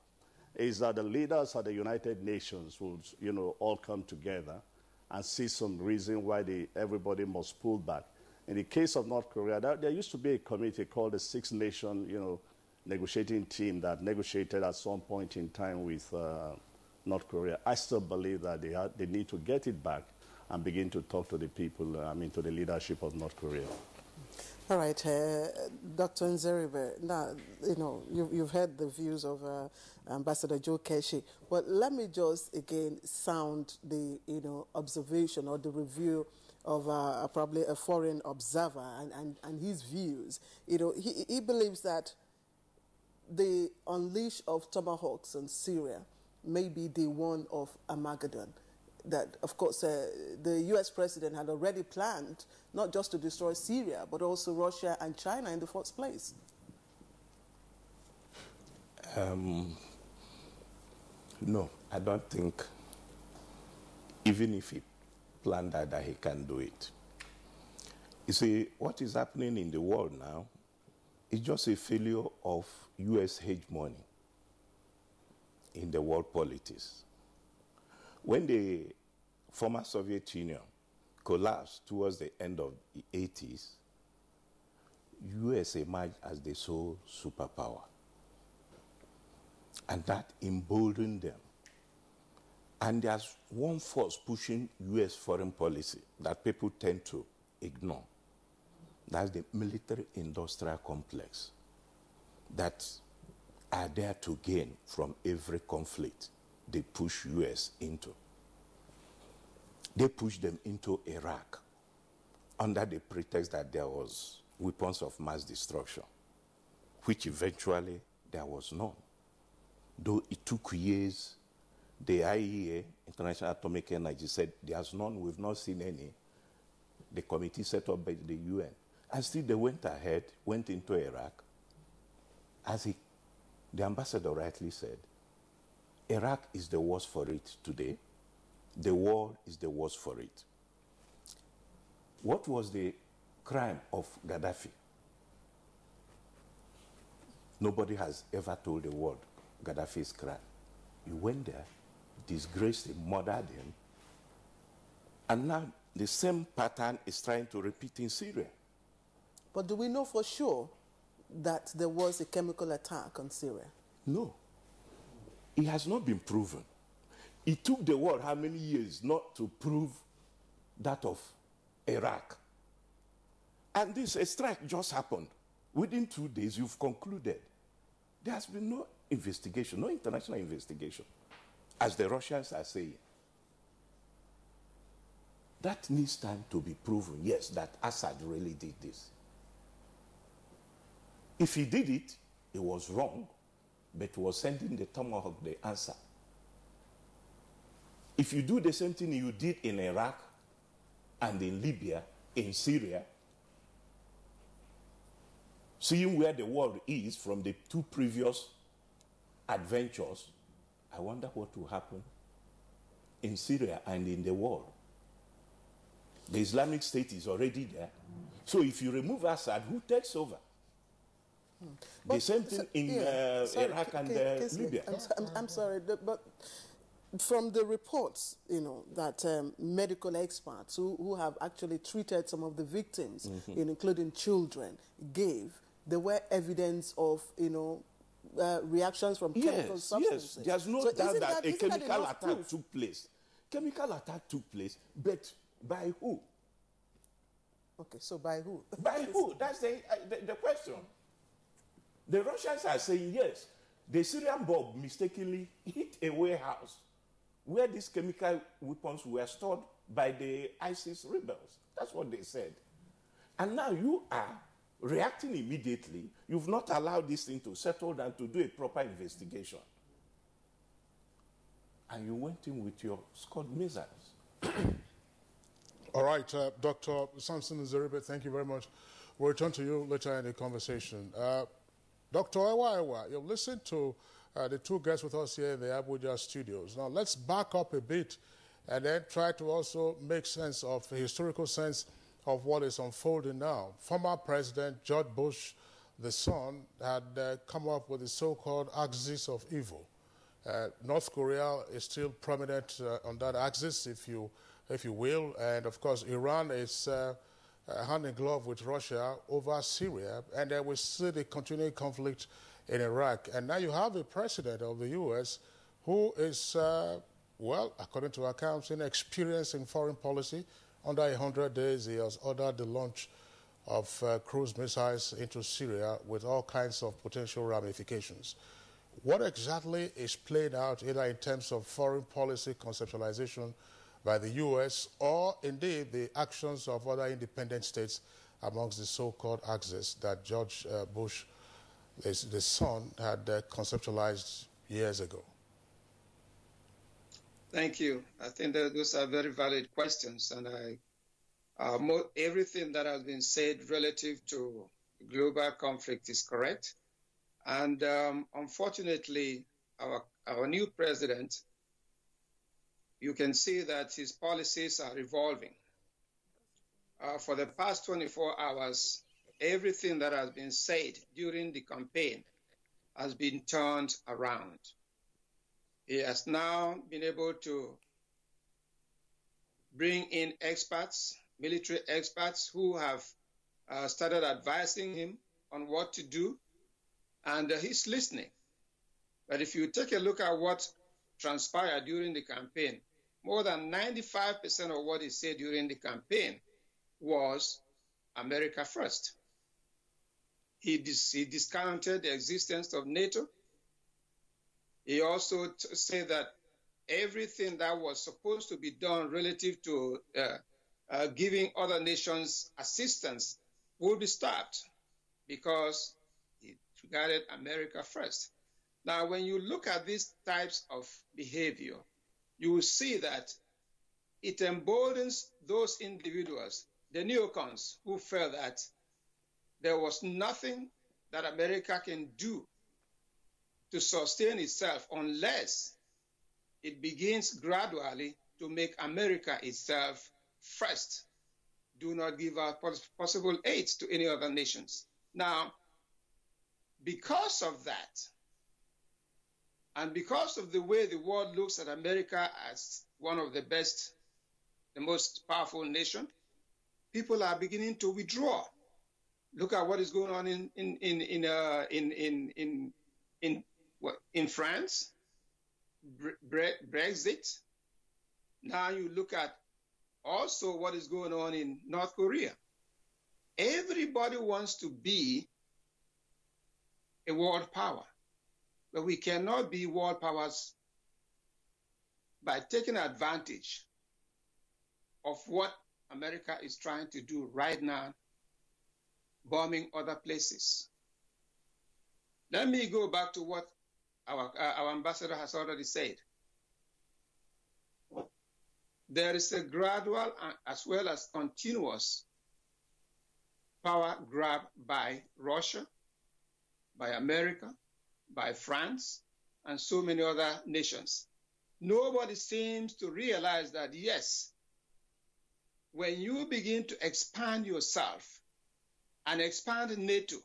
is that the leaders of the United Nations would, all come together and see some reason why everybody must pull back. In the case of North Korea, there used to be a committee called the Six Nation, negotiating team that negotiated at some point in time with North Korea. I still believe that they need to get it back and begin to talk to the people, to the leadership of North Korea. All right, Dr. Nzeribe, now, you've heard the views of Ambassador Joe Keshi, but let me just again sound the, observation or the review of probably a foreign observer and his views. He believes that the unleash of tomahawks in Syria may be the one of Armageddon. That, of course, the U.S. president had already planned not just to destroy Syria, but also Russia and China in the first place. No, I don't think, even if he planned that he can do it. You see, what is happening in the world now is just a failure of U.S. hegemony in the world politics. When the former Soviet Union collapsed towards the end of the 80s, US emerged as the sole superpower. And that emboldened them. And there's one force pushing US foreign policy that people tend to ignore. That's the military-industrial complex that are there to gain from every conflict they push US into. They pushed them into Iraq under the pretext that there was weapons of mass destruction, which eventually there was none. Though it took years, the IEA, International Atomic Energy, said there's none, we've not seen any. The committee set up by the UN. And still they went ahead, went into Iraq. As the ambassador rightly said, Iraq is the worse for it today. The world is the worse for it. What was the crime of Gaddafi? Nobody has ever told the world Gaddafi's crime. He went there, disgraced him, murdered him, and now the same pattern is trying to repeat in Syria. But do we know for sure that there was a chemical attack on Syria? No. It has not been proven. It took the world how many years not to prove that of Iraq? And this strike just happened. Within 2 days, you've concluded. There has been no investigation, no international investigation, as the Russians are saying. That needs time to be proven, yes, that Assad really did this. If he did it, it was wrong, but he was sending the tomahawk the answer. If you do the same thing you did in Iraq and in Libya, in Syria, seeing where the world is from the 2 previous adventures, I wonder what will happen in Syria and in the world. The Islamic State is already there. So if you remove Assad, who takes over? The same thing in Iraq and Libya. I'm sorry, but from the reports, that medical experts who have actually treated some of the victims, including children, gave, there were evidence of, reactions from chemical substances. Yes, there's no doubt that a chemical attack took place. Chemical attack took place, but by who? Okay, so by who? By who? That's the question. The Russians are saying yes. The Syrian bomb mistakenly hit a warehouse where these chemical weapons were stored by the ISIS rebels. That's what they said. And now you are reacting immediately. You've not allowed this thing to settle down to do a proper investigation. And you went in with your Scud missiles. All right, Dr. Samson Zeribe, thank you very much. We'll return to you later in the conversation. Dr. Ewa, you've listened to the 2 guests with us here in the Abuja studios. Now, let's back up a bit and then try to also make sense of the historical sense of what is unfolding now. Former President George Bush, the son, had come up with the so-called axis of evil. North Korea is still prominent on that axis, if you will, and of course Iran is hand in glove with Russia over Syria, and then we see the continuing conflict in Iraq. And now you have a president of the U.S. who is, well, according to accounts, inexperienced in foreign policy. Under 100 days, he has ordered the launch of cruise missiles into Syria with all kinds of potential ramifications. What exactly is played out either in terms of foreign policy conceptualization by the U.S. or indeed the actions of other independent states amongst the so-called axis that George Bush, the son, had conceptualized years ago? Thank you. I think that those are very valid questions, and everything that has been said relative to global conflict is correct. And unfortunately, our new president, you can see that his policies are evolving. For the past 24 hours, everything that has been said during the campaign has been turned around. He has now been able to bring in experts, military experts, who have started advising him on what to do, and he's listening. But if you take a look at what transpired during the campaign, more than 95% of what he said during the campaign was America first. He discounted the existence of NATO. He also said that everything that was supposed to be done relative to giving other nations assistance would be stopped because he regarded America first. Now, when you look at these types of behavior, you will see that it emboldens those individuals, the neocons, who felt that there was nothing that America can do to sustain itself unless it begins gradually to make America itself first. Do not give out possible aid to any other nations. Now, because of that, and because of the way the world looks at America as one of the best, the most powerful nation, people are beginning to withdraw. Look at what is going on in France, Brexit. Now you look at also what is going on in North Korea. Everybody wants to be a world power, but we cannot be world powers by taking advantage of what America is trying to do right now, bombing other places. Let me go back to what our ambassador has already said. There is a gradual as well as continuous power grab by Russia, by America, by France, and so many other nations. Nobody seems to realize that, yes, when you begin to expand yourself and expand NATO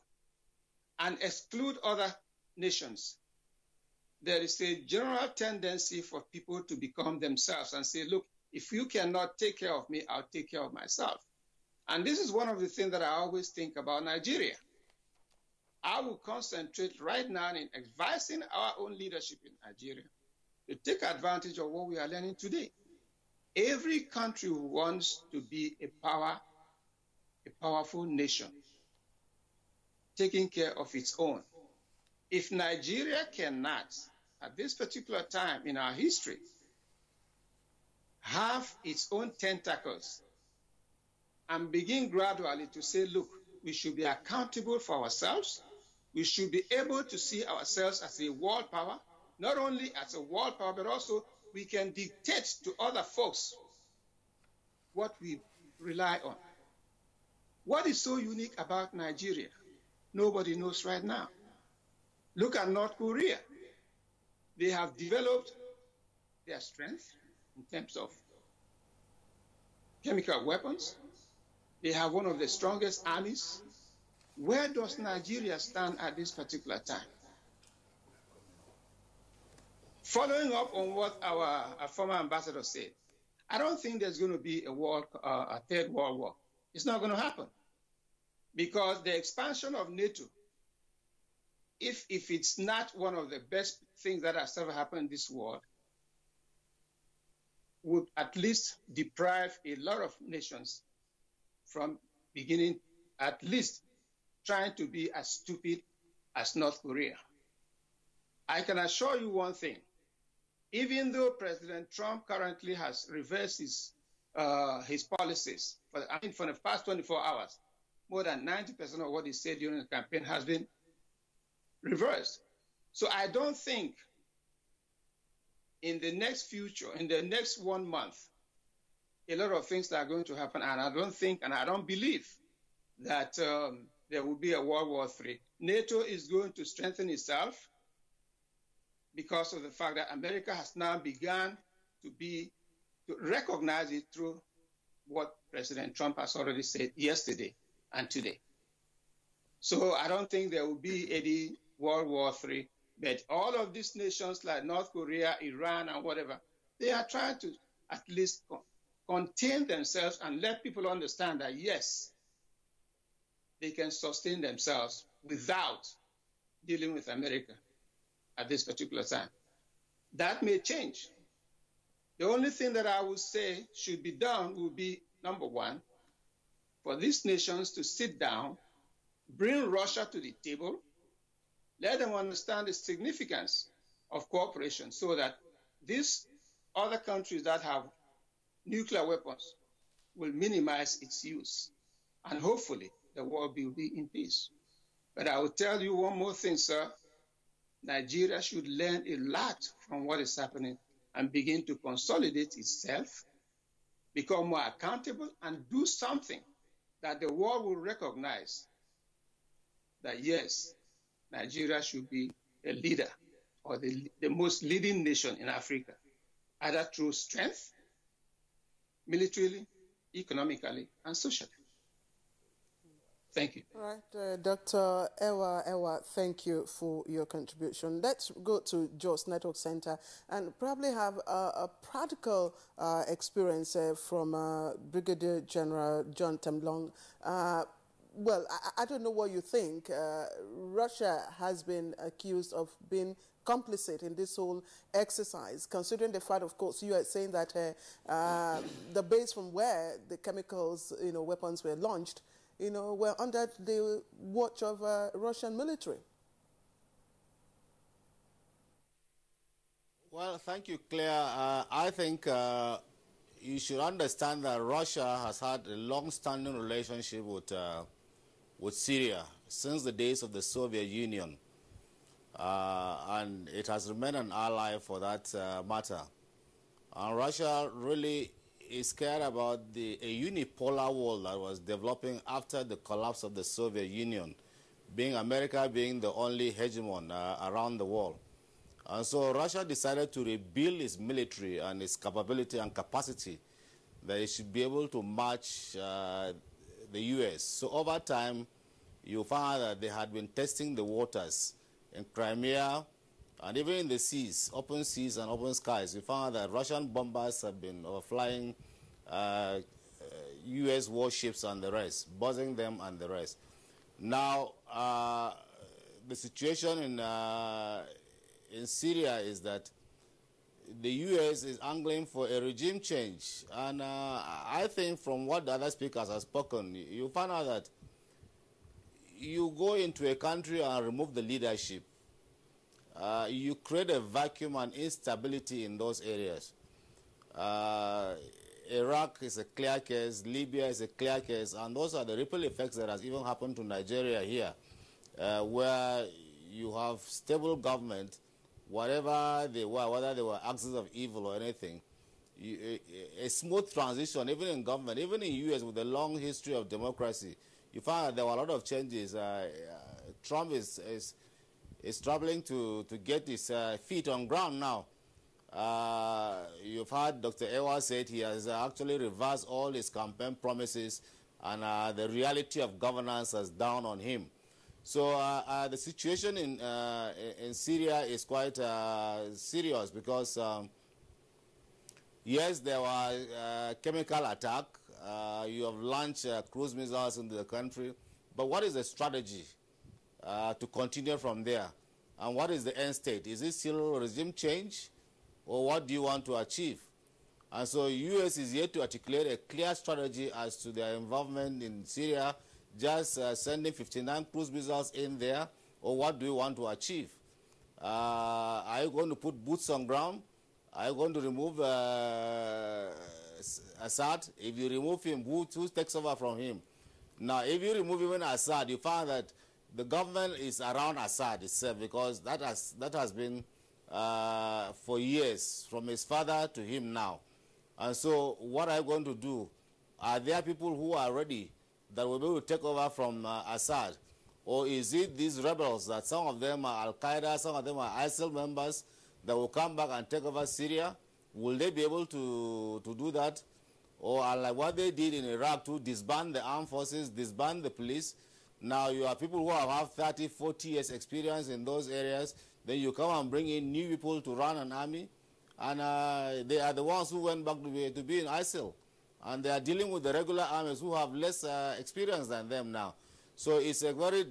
and exclude other nations, there is a general tendency for people to become themselves and say, look, if you cannot take care of me, I'll take care of myself. And this is one of the things that I always think about Nigeria. I will concentrate right now in advising our own leadership in Nigeria to take advantage of what we are learning today. Every country wants to be a powerful nation, taking care of its own. If Nigeria cannot, at this particular time in our history, have its own tentacles and begin gradually to say, look, we should be accountable for ourselves. We should be able to see ourselves as a world power, not only as a world power, but also we can dictate to other folks what we rely on. What is so unique about Nigeria? Nobody knows right now. Look at North Korea. They have developed their strength in terms of chemical weapons. They have one of the strongest armies. Where does Nigeria stand at this particular time? Following up on what our former ambassador said, I don't think there's going to be a third world war. It's not going to happen. Because the expansion of NATO, if it's not one of the best things that has ever happened in this world, would at least deprive a lot of nations from beginning, at least trying to be as stupid as North Korea. I can assure you one thing. Even though President Trump currently has reversed his policies, for the past 24 hours, more than 90% of what he said during the campaign has been reversed. So I don't think in the next future, in the next 1 month, a lot of things are going to happen. And I don't think, and I don't believe that there will be a World War III. NATO is going to strengthen itself because of the fact that America has now begun to recognize it through what President Trump has already said yesterday and today. So I don't think there will be any World War III, but all of these nations like North Korea, Iran, and whatever, they are trying to at least contain themselves and let people understand that, yes, they can sustain themselves without dealing with America at this particular time. That may change. The only thing that I would say should be done will be, number one, for these nations to sit down, bring Russia to the table, let them understand the significance of cooperation so that these other countries that have nuclear weapons will minimize its use. And hopefully the world will be in peace. But I will tell you one more thing, sir. Nigeria should learn a lot from what is happening and begin to consolidate itself, become more accountable, and do something that the world will recognize that, yes, Nigeria should be a leader or the most leading nation in Africa either through strength, militarily, economically, and socially. Thank you. All right, Dr. Ewa, thank you for your contribution. Let's go to Jos Network Center and probably have a practical experience from Brigadier General John Temblong. Well, I don't know what you think. Russia has been accused of being complicit in this whole exercise, considering the fact, of course, you are saying that the base from where the chemicals, weapons were launched, were under the watch of Russian military. Well, thank you, Claire. I think you should understand that Russia has had a long-standing relationship with Syria since the days of the Soviet Union. And it has remained an ally for that matter. And Russia really is scared about a unipolar world that was developing after the collapse of the Soviet Union, America being the only hegemon around the world. And so Russia decided to rebuild its military and its capability and capacity that it should be able to match the U.S. So over time, you found that they had been testing the waters in Crimea and even in the seas and open skies. You found that Russian bombers have been flying U.S. warships and the rest, buzzing them and the rest. Now, the situation in Syria is that the U.S. is angling for a regime change. And I think from what the other speakers have spoken, you find out that you go into a country and remove the leadership. You create a vacuum and instability in those areas. Iraq is a clear case, Libya is a clear case, and those are the ripple effects that has even happened to Nigeria here, where you have stable government, whatever they were, whether they were axis of evil or anything, a smooth transition, even in government, even in U.S. with a long history of democracy, you find that there were a lot of changes. Trump is struggling to get his feet on ground now. You've heard Dr. Ewa said he has actually reversed all his campaign promises, and the reality of governance is down on him. So the situation in Syria is quite serious because, yes, there was chemical attack. You have launched cruise missiles into the country. But what is the strategy to continue from there? And what is the end state? Is it still regime change? Or what do you want to achieve? And so U.S. is yet to articulate a clear strategy as to their involvement in Syria, just sending 59 cruise missiles in there, or what do you want to achieve? Are you going to put boots on ground? Are you going to remove Assad? If you remove him, who takes over from him? Now, if you remove even Assad, you find that the government is around Assad itself, because that has been for years, from his father to him now. And so what are you going to do? Are there people who are ready that will be able to take over from Assad? Or is it these rebels that some of them are Al-Qaeda, some of them are ISIL members that will come back and take over Syria? Will they be able to do that? Or like what they did in Iraq to disband the armed forces, disband the police? Now you have people who have 30, 40 years experience in those areas. Then you come and bring in new people to run an army. And they are the ones who went back to be in ISIL. And they are dealing with the regular armies who have less experience than them now. So it's a very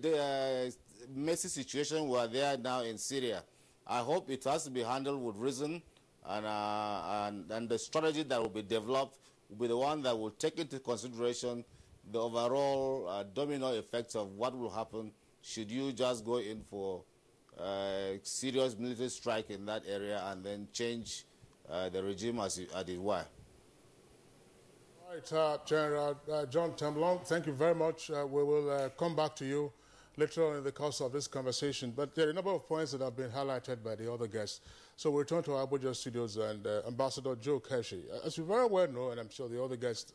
messy situation we are there now in Syria. I hope it has to be handled with reason, and the strategy that will be developed will be the one that will take into consideration the overall domino effects of what will happen should you just go in for serious military strike in that area and then change the regime as it were. All right, General John Temblong, thank you very much. We will come back to you later on in the course of this conversation. But there are a number of points that have been highlighted by the other guests. So we'll return to our Abuja studios and Ambassador Joe Keshi. As you very well know, and I'm sure the other guests,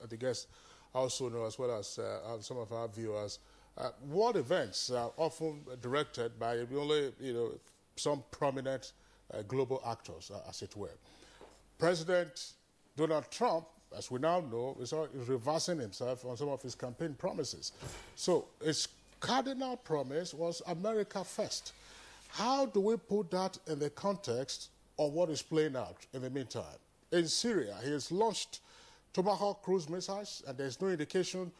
also know, as well as some of our viewers, world events are often directed by only some prominent global actors, as it were. President Donald Trump, as we now know, is reversing himself on some of his campaign promises. So his cardinal promise was America first. How do we put that in the context of what is playing out in the meantime? In Syria, he has launched Tomahawk cruise missiles, and there's no indication,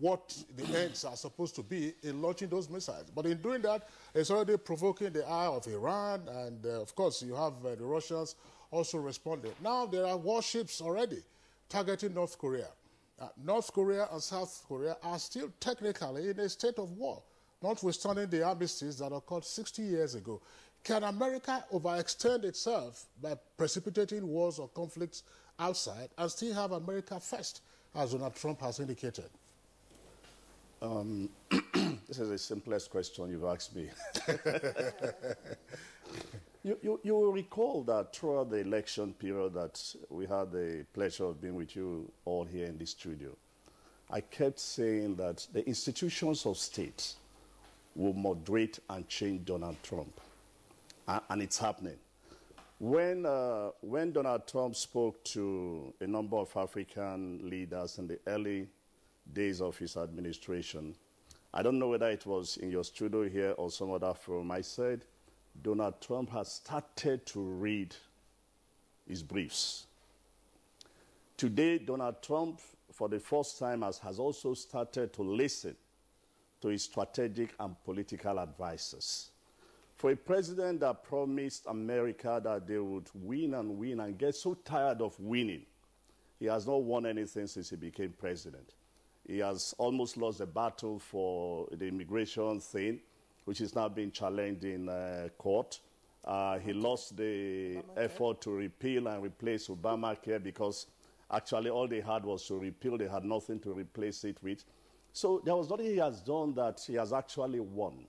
what the ends are supposed to be in launching those missiles. But in doing that, it's already provoking the ire of Iran, and of course, you have the Russians also responding. Now there are warships already targeting North Korea. North Korea and South Korea are still technically in a state of war, notwithstanding the armistice that occurred 60 years ago. Can America overextend itself by precipitating wars or conflicts outside and still have America first, as Donald Trump has indicated? This is the simplest question you've asked me. You will recall that throughout the election period that we had the pleasure of being with you all here in the studio, I kept saying that the institutions of state will moderate and change Donald Trump. And it's happening. When Donald Trump spoke to a number of African leaders in the early days of his administration, I don't know whether it was in your studio here or some other forum, I said, Donald Trump has started to read his briefs. Today, Donald Trump, for the first time, has also started to listen to his strategic and political advisors. For a president that promised America that they would win and get so tired of winning, he has not won anything since he became president. He has almost lost the battle for the immigration thing, which is now being challenged in court. He lost the effort to repeal and replace Obamacare because actually all they had was to repeal. They had nothing to replace it with. So there was nothing he has done that he has actually won.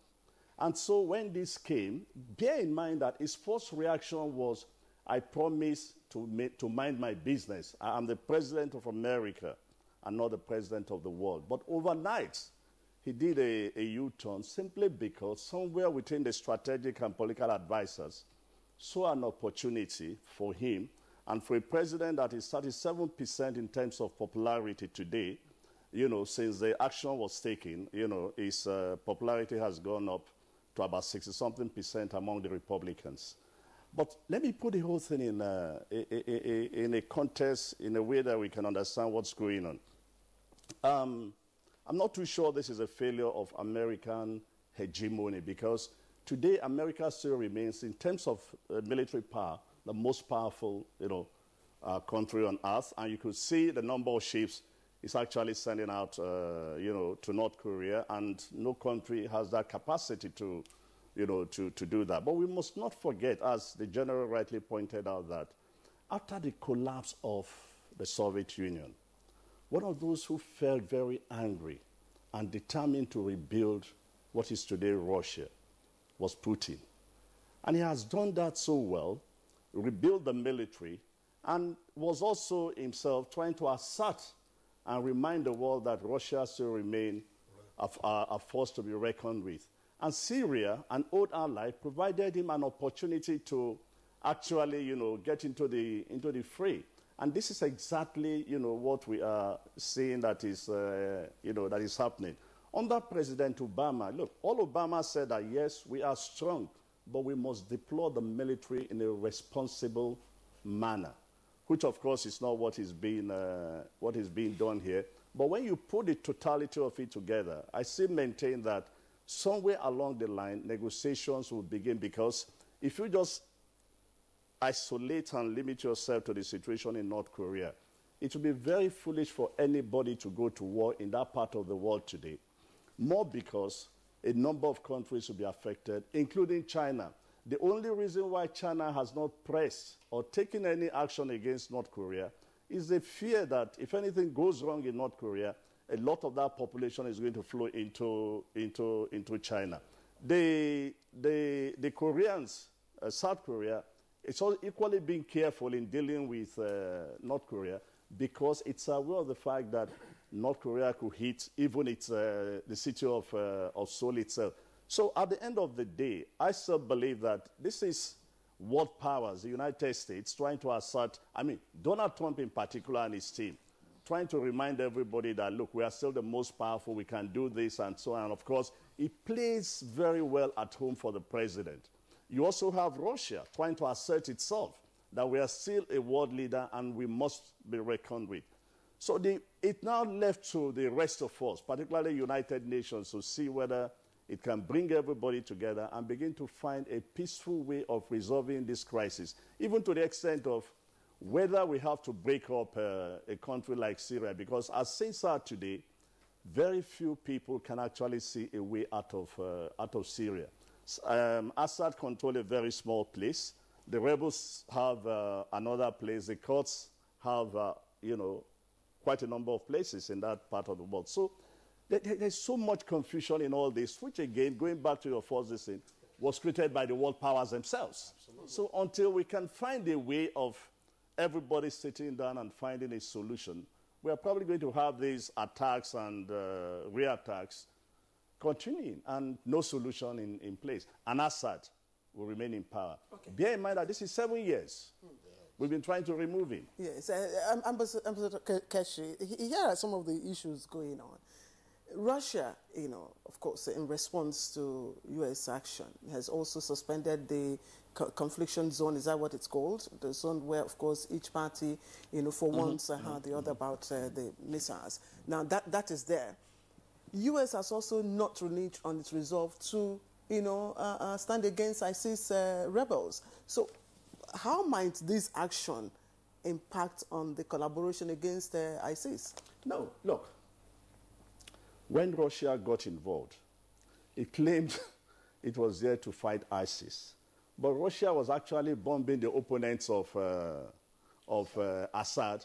And so when this came, bear in mind that his first reaction was, I promise to mind my business. I am the president of America and not the president of the world. But overnight, he did a U-turn simply because somewhere within the strategic and political advisors saw an opportunity for him. And for a president that is 37% in terms of popularity today, since the action was taken, his popularity has gone up to about 60-something% among the Republicans. But let me put the whole thing in a context, in a way that we can understand what's going on. I'm not too sure this is a failure of American hegemony, because today America still remains, in terms of military power, the most powerful country on earth. And you could see the number of ships is actually sending out to North Korea, and no country has that capacity to do that. But we must not forget, as the general rightly pointed out, that after the collapse of the Soviet Union, one of those who felt very angry and determined to rebuild what is today Russia was Putin. And he has done that so well, rebuilt the military, and was also himself trying to assert and remind the world that Russia still remains a force to be reckoned with. And Syria, an old ally, provided him an opportunity to actually, get into the fray. And this is exactly, what we are seeing that is, that is happening. Under President Obama, look, all Obama said that, yes, we are strong, but we must deploy the military in a responsible manner, which, of course, is not what is being done here. But when you put the totality of it together, I still maintain that somewhere along the line, negotiations will begin, because if you just isolate and limit yourself to the situation in North Korea, it will be very foolish for anybody to go to war in that part of the world today, more because a number of countries will be affected, including China. The only reason why China has not pressed or taken any action against North Korea is the fear that if anything goes wrong in North Korea, a lot of that population is going to flow into China. The Koreans, South Korea, it's all equally being careful in dealing with North Korea, because it's aware of the fact that North Korea could hit even the city of Seoul itself. So at the end of the day, I still believe that this is world powers, the United States, trying to assert, I mean, Donald Trump in particular and his team, trying to remind everybody that, look, we are still the most powerful, we can do this and so on. And of course, it plays very well at home for the president. You also have Russia trying to assert itself that we are still a world leader and we must be reckoned with. So it now left to the rest of us, particularly United Nations, to see whether it can bring everybody together and begin to find a peaceful way of resolving this crisis, even to the extent of whether we have to break up a country like Syria, because as things are today, very few people can actually see a way out of Syria. Assad controls a very small place. The rebels have another place. The Kurds have, quite a number of places in that part of the world. So there's so much confusion in all this, which again, going back to your first thing, was created by the world powers themselves. Absolutely. So until we can find a way of everybody sitting down and finding a solution, we are probably going to have these attacks and reattacks continuing and no solution in place. And Assad will remain in power. Okay. Bear in mind that this is 7 years. We've been trying to remove him. Yes, Ambassador Keshi, here are some of the issues going on. Russia, of course, in response to U.S. action, has also suspended the confliction zone. Is that what it's called? The zone where, of course, each party, for once, had the other about the missiles. Now, that is there. U.S. has also not reneged on its resolve to, stand against ISIS rebels. So how might this action impact on the collaboration against ISIS? No, look. When Russia got involved, it claimed it was there to fight ISIS. But Russia was actually bombing the opponents of Assad,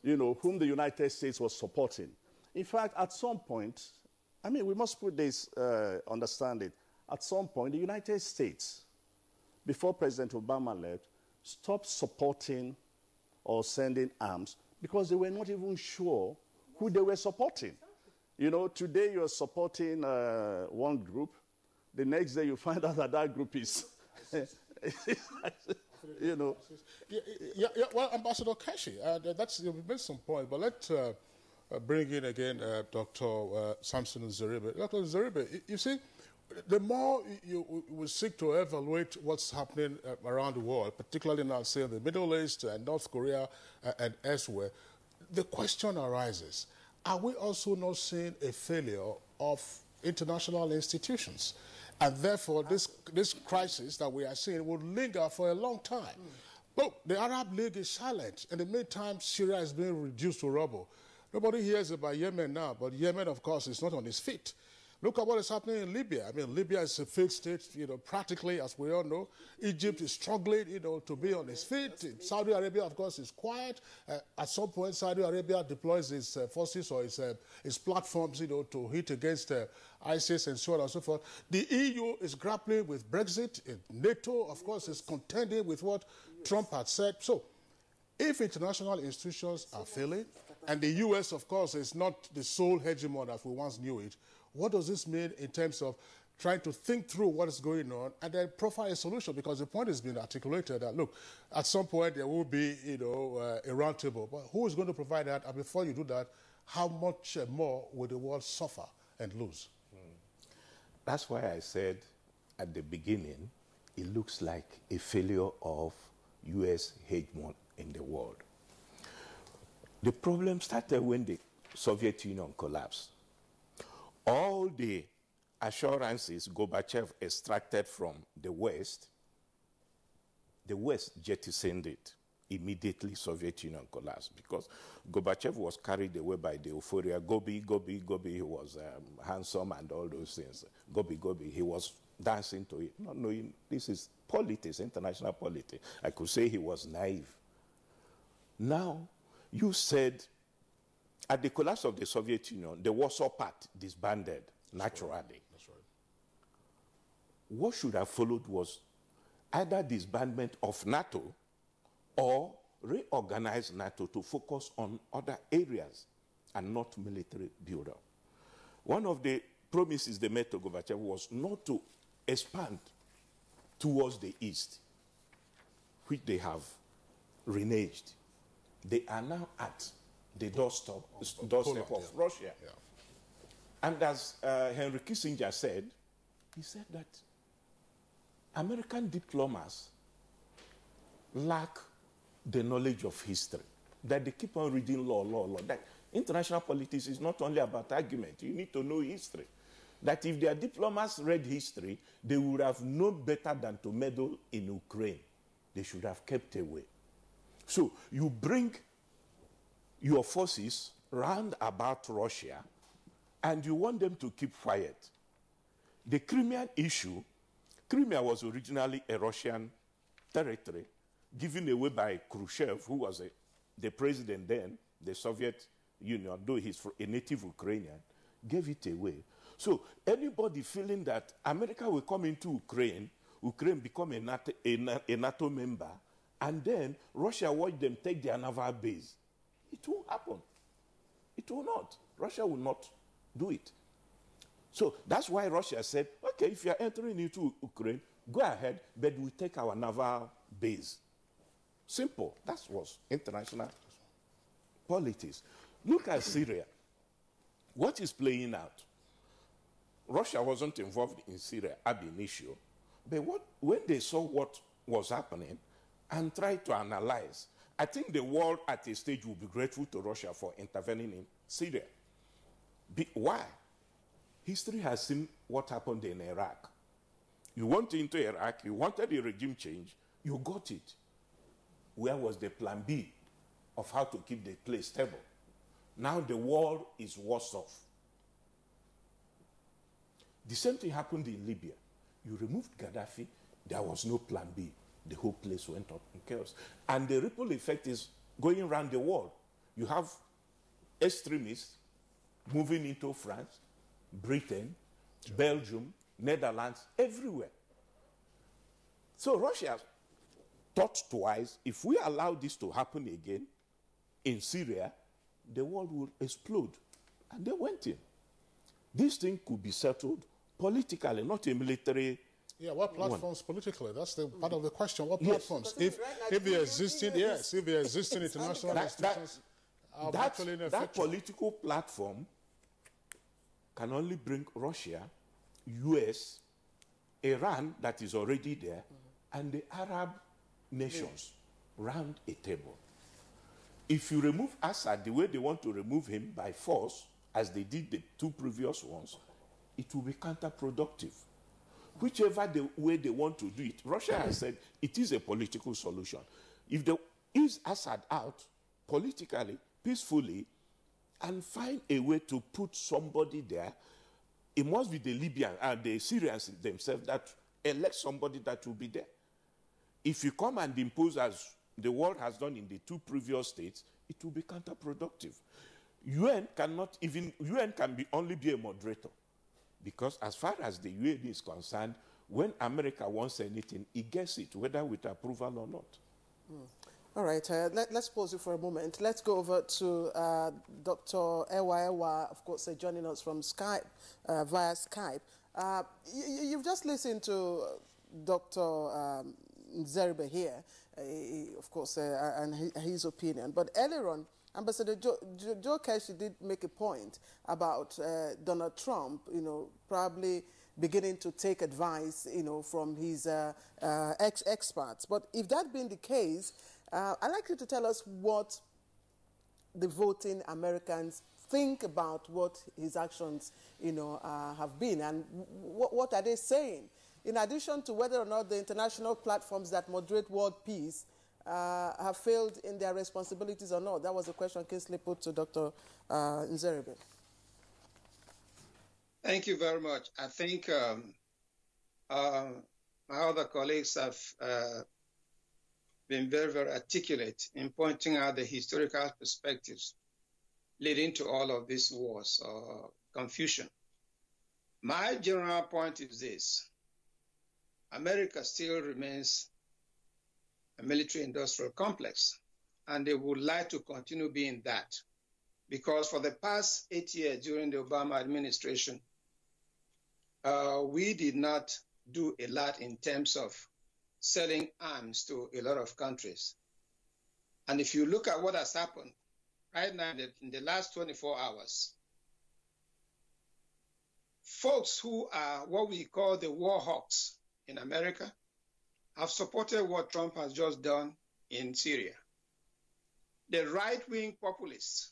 whom the United States was supporting. In fact, at some point, we must put this, understand it. At some point, the United States, before President Obama left, stopped supporting or sending arms because they were not even sure who they were supporting. Today you're supporting one group. The next day you find out that group is, Well, Ambassador Keshi, you've made some point, but let's bring in again Dr. Samson Zeribe. Dr. Zeribe, you see, the more we seek to evaluate what's happening around the world, particularly now, say, in the Middle East and North Korea and elsewhere, the question arises, are we also not seeing a failure of international institutions? And therefore, this crisis that we are seeing will linger for a long time. Look, the Arab League is silent. In the meantime, Syria is being reduced to rubble. Nobody hears about Yemen now, but Yemen, of course, is not on its feet. Look at what is happening in Libya. Libya is a failed state, practically, as we all know. Egypt is struggling, to be on its feet. Saudi Arabia, of course, is quiet. At some point, Saudi Arabia deploys its forces or its platforms, to hit against ISIS and so on and so forth. The EU is grappling with Brexit. NATO, of course, is contending with what Trump had said. So, if international institutions are failing, and the U.S., of course, is not the sole hegemon as we once knew it, what does this mean in terms of trying to think through what is going on and then profile a solution? Because the point has been articulated that, look, at some point there will be, a roundtable. But who is going to provide that? And before you do that, how much more will the world suffer and lose? That's why I said at the beginning, it looks like a failure of U.S. hegemon in the world. The problem started when the Soviet Union collapsed. All the assurances Gorbachev extracted from the West jettisoned it. Immediately, Soviet Union collapsed because Gorbachev was carried away by the euphoria. Gobi, he was handsome and all those things. Gobi, he was dancing to it, not knowing this is politics, international politics. I could say he was naive. Now, you said, at the collapse of the Soviet Union, the Warsaw Pact disbanded naturally. That's right. What should have followed was either disbandment of NATO or reorganize NATO to focus on other areas and not military buildup. One of the promises they made to Gorbachev was not to expand towards the east. which they have reneged, they are now at the doorstep of Russia. Yeah. And as Henry Kissinger said, he said that American diplomats lack the knowledge of history, that they keep on reading law. That international politics is not only about argument. You need to know history. That if their diplomats read history, they would have known better than to meddle in Ukraine. They should have kept away. So you bring your forces round about Russia and you want them to keep quiet. The Crimean issue, Crimea was originally a Russian territory given away by Khrushchev, who was the president then, the Soviet Union, though he's a native Ukrainian, gave it away. So anybody feeling that America will come into Ukraine, Ukraine become a NATO member, and then Russia watch them take their naval base, it won't happen. It will not. Russia will not do it. So that's why Russia said, okay, if you're entering into Ukraine, go ahead, but we take our naval base. Simple. That was international politics. Look at Syria. What is playing out? Russia wasn't involved in Syria ab initio, but when they saw what was happening and tried to analyze, I think the world at a stage will be grateful to Russia for intervening in Syria. Why? History has seen what happened in Iraq. You went into Iraq, you wanted a regime change, you got it. Where was the plan B of how to keep the place stable? Now the world is worse off. The same thing happened in Libya. You removed Gaddafi, there was no plan B. The whole place went up in chaos. And the ripple effect is going around the world. You have extremists moving into France, Britain, Belgium, Netherlands, everywhere. So Russia thought twice, if we allow this to happen again in Syria, the world will explode. And they went in. This thing could be settled politically, not a military. Yeah, what platforms politically? That's the part of the question. What platforms? If the existing, if the existing international institutions are actually ineffective. That political platform can only bring Russia, US, Iran, that is already there, and the Arab nations round a table. If you remove Assad the way they want to remove him by force, as they did the two previous ones, it will be counterproductive. Whichever way they want to do it, Russia has said it is a political solution. If they ease Assad out politically, peacefully, and find a way to put somebody there, it must be the Libyans and the Syrians themselves that elect somebody that will be there. If you come and impose, as the world has done in the two previous states, it will be counterproductive. UN can only be a moderator, because as far as the UN is concerned, when America wants anything, it gets it, whether with approval or not. All right, let's pause it for a moment. Let's go over to Dr. Ewa, of course, joining us from Skype, via Skype. You've just listened to Dr. Nzeribe here, of course, and his opinion. But earlier on, Ambassador Joe Keshi did make a point about Donald Trump, probably beginning to take advice, from his experts. But if that being the case, I'd like you to tell us what the voting Americans think about what his actions, have been, and what are they saying? In addition to whether or not the international platforms that moderate world peace have failed in their responsibilities or not. That was a question Kingsley put to Dr. Nzeribe. Thank you very much. I think my other colleagues have been very, very articulate in pointing out the historical perspectives leading to all of these wars or confusion. My general point is this: America still remains a military-industrial complex, and they would like to continue being that, because for the past 8 years during the Obama administration, we did not do a lot in terms of selling arms to a lot of countries. And if you look at what has happened right now in the last 24 hours, folks who are what we call the war hawks in America have supported what Trump has just done in Syria. The right-wing populists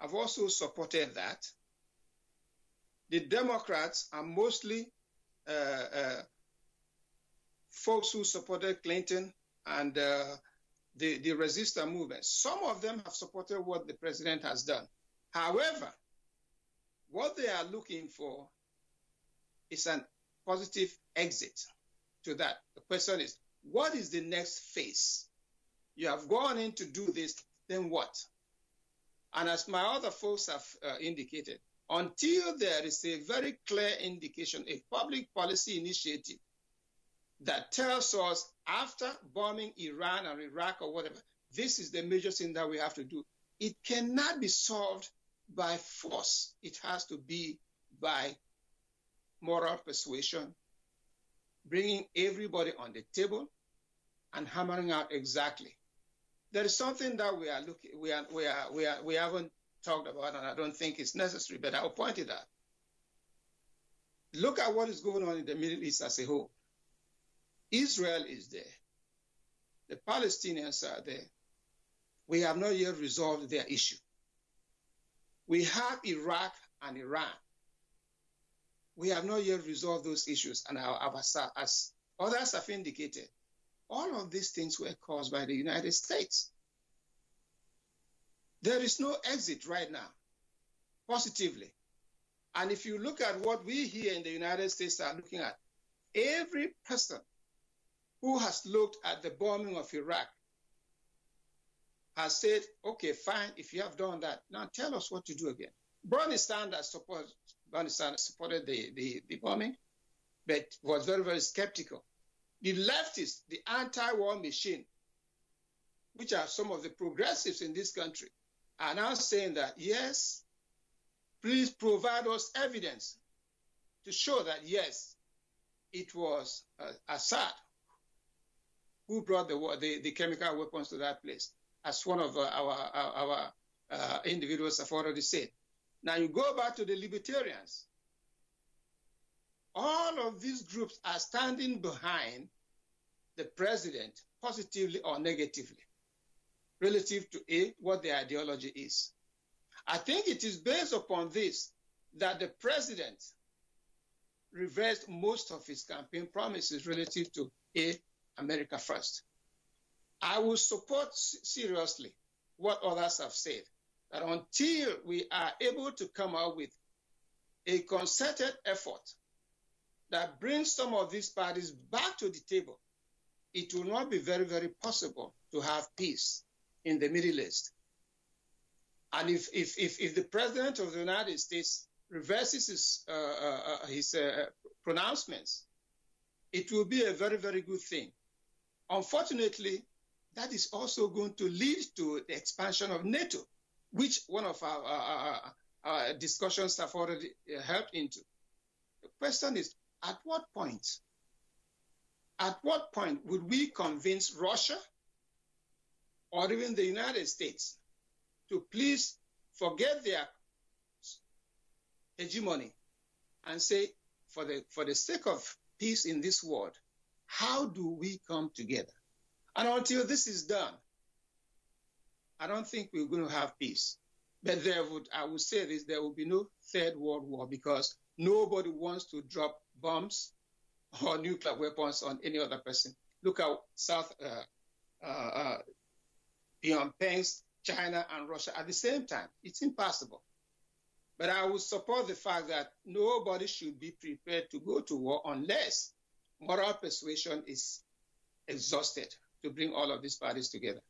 have also supported that. The Democrats are mostly folks who supported Clinton and the resistance movement. Some of them have supported what the president has done. However, what they are looking for is a positive exit to that. The question is, what is the next phase? You have gone in to do this, then what? And as my other folks have indicated, until there is a very clear indication, a public policy initiative that tells us after bombing Iran or Iraq or whatever, this is the major thing that we have to do. It cannot be solved by force. It has to be by moral persuasion, bringing everybody on the table and hammering out exactly. There is something that we haven't talked about, and I don't think it's necessary, but I'll point it out. Look at what is going on in the Middle East as a whole. Israel is there. The Palestinians are there. We have not yet resolved their issue. We have Iraq and Iran. We have not yet resolved those issues. And as others have indicated, all of these things were caused by the United States. There is no exit right now, positively. And if you look at what we here in the United States are looking at, every person who has looked at the bombing of Iraq has said, okay, fine, if you have done that, now tell us what to do again. Bernie Sanders supported the bombing, but was very, very skeptical. The leftists, the anti-war machine, which are some of the progressives in this country, are now saying that, yes, please provide us evidence to show that, yes, it was Assad who brought the chemical weapons to that place, as one of our individuals have already said. Now you go back to the libertarians. All of these groups are standing behind the president, positively or negatively, relative to what their ideology is. I think it is based upon this that the president reversed most of his campaign promises relative to America First. I will support seriously what others have said, that until we are able to come out with a concerted effort that brings some of these parties back to the table, it will not be very, very possible to have peace in the Middle East. And if the president of the United States reverses his pronouncements, it will be a very, very good thing. Unfortunately, that is also going to lead to the expansion of NATO, which one of our discussions have already helped into. The question is, at what point would we convince Russia or even the United States to please forget their hegemony and say, for the sake of peace in this world, how do we come together? And until this is done, I don't think we're going to have peace. But I would say this, there will be no third world war, because nobody wants to drop bombs or nuclear weapons on any other person. Look at Pyongyang, China, and Russia at the same time. It's impossible. But I would support the fact that nobody should be prepared to go to war unless moral persuasion is exhausted to bring all of these parties together.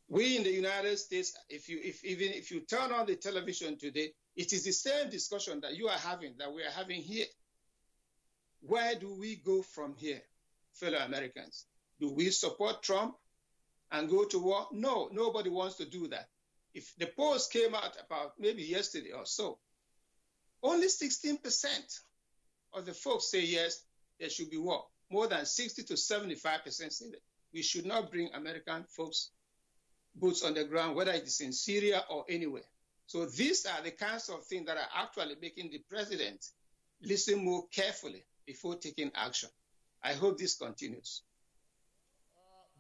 We in the United States, even if you turn on the television today, it is the same discussion that you are having, that we are having here. Where do we go from here, fellow Americans? Do we support Trump and go to war? No, nobody wants to do that. If the polls came out about maybe yesterday or so, only 16% of the folks say yes, there should be war. more than 60 to 75% say that we should not bring American folks boots on the ground, whether it is in Syria or anywhere. So these are the kinds of things that are actually making the president listen more carefully before taking action. I hope this continues.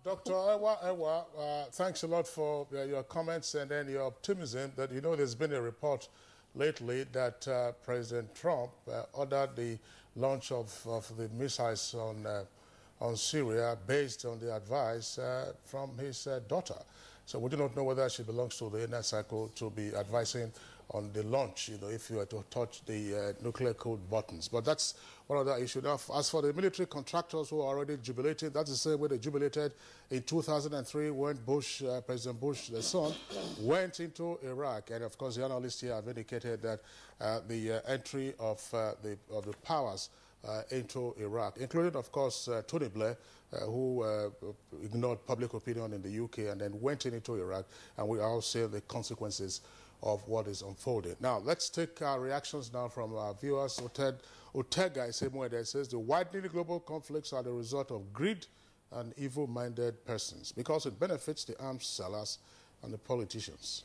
Dr. Ewa, thanks a lot for your comments and then your optimism that, you know, there's been a report lately that President Trump ordered the launch of the missiles on Syria based on the advice from his daughter. So we do not know whether she belongs to the inner circle to be advising on the launch, you know, if you were to touch the nuclear code buttons. But that's one other issue. Now, as for the military contractors who are already jubilating, that's the same way they jubilated in 2003 when President Bush, the son, went into Iraq. And, of course, the analysts here have indicated that the entry of the powers into Iraq, including, of course, Tony Blair, who ignored public opinion in the UK and then went into Iraq, and we all see the consequences of what is unfolding. Now, let's take our reactions now from our viewers. Otega Isemwede says the widening global conflicts are the result of greed and evil-minded persons because it benefits the arms sellers and the politicians.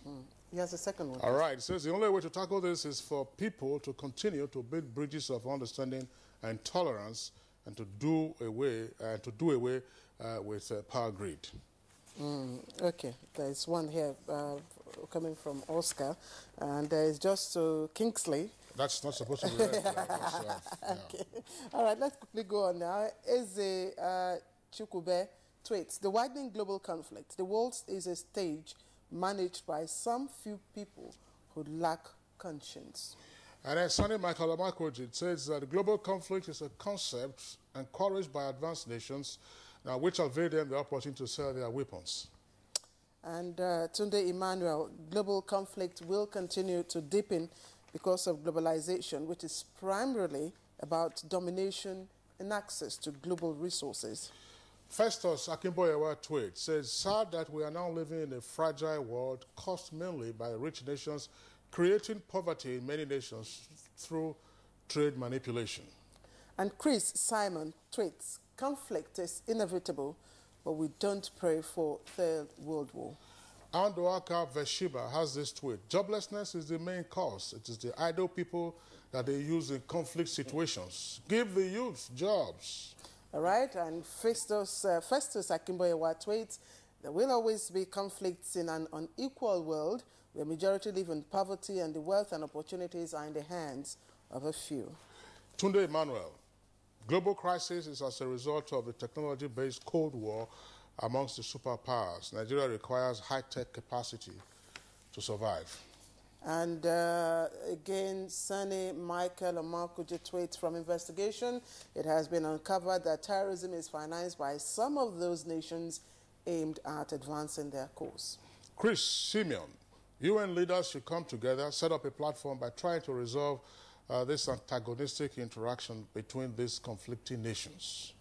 He has a second one. All right. It says the only way to tackle this is for people to continue to build bridges of understanding and tolerance and to do away with power greed. Okay, there's one here coming from Oscar, and there is just Kingsley. That's not supposed to be there. Okay. All right, let's quickly go on now. Eze Chukube tweets, the widening global conflict. The world is a stage managed by some few people who lack conscience. And then Sonny Michael Amakoji says that the global conflict is a concept encouraged by advanced nations which avail them the opportunity to sell their weapons. And Tunde Emmanuel, global conflict will continue to deepen because of globalization, which is primarily about domination and access to global resources. Festus Akimboyewa tweet says, sad that we are now living in a fragile world caused mainly by rich nations creating poverty in many nations through trade manipulation. And Chris Simon tweets, conflict is inevitable, but we don't pray for Third World War. Andoaka Veshiba has this tweet, joblessness is the main cause. It is the idle people that they use in conflict situations. Give the youth jobs. All right, and Festus Akimboyewa tweets, there will always be conflicts in an unequal world where majority live in poverty and the wealth and opportunities are in the hands of a few. Tunde Emmanuel, global crisis is as a result of the technology-based Cold War amongst the superpowers. Nigeria requires high-tech capacity to survive. And again, Sunny Michael Omakuji tweets from investigation. It has been uncovered that terrorism is financed by some of those nations aimed at advancing their cause. Chris Simeon, UN leaders should come together, set up a platform by trying to resolve this antagonistic interaction between these conflicting nations.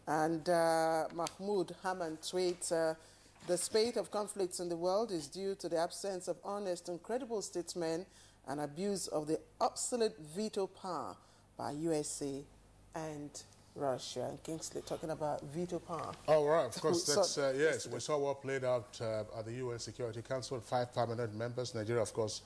And Mahmoud Haman tweets, the spate of conflicts in the world is due to the absence of honest and credible statesmen and abuse of the obsolete veto power by USA and Russia. And Kingsley talking about veto power. Oh, right, of course, that's, yes, we saw what played out at the UN Security Council, 5 permanent members. Nigeria, of course,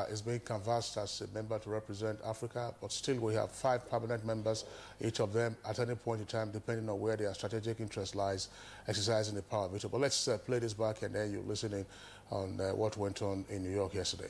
is being canvassed as a member to represent Africa, but still we have 5 permanent members, each of them at any point in time, depending on where their strategic interest lies, exercising the power of veto. But let's play this back and then you listen in on what went on in New York yesterday.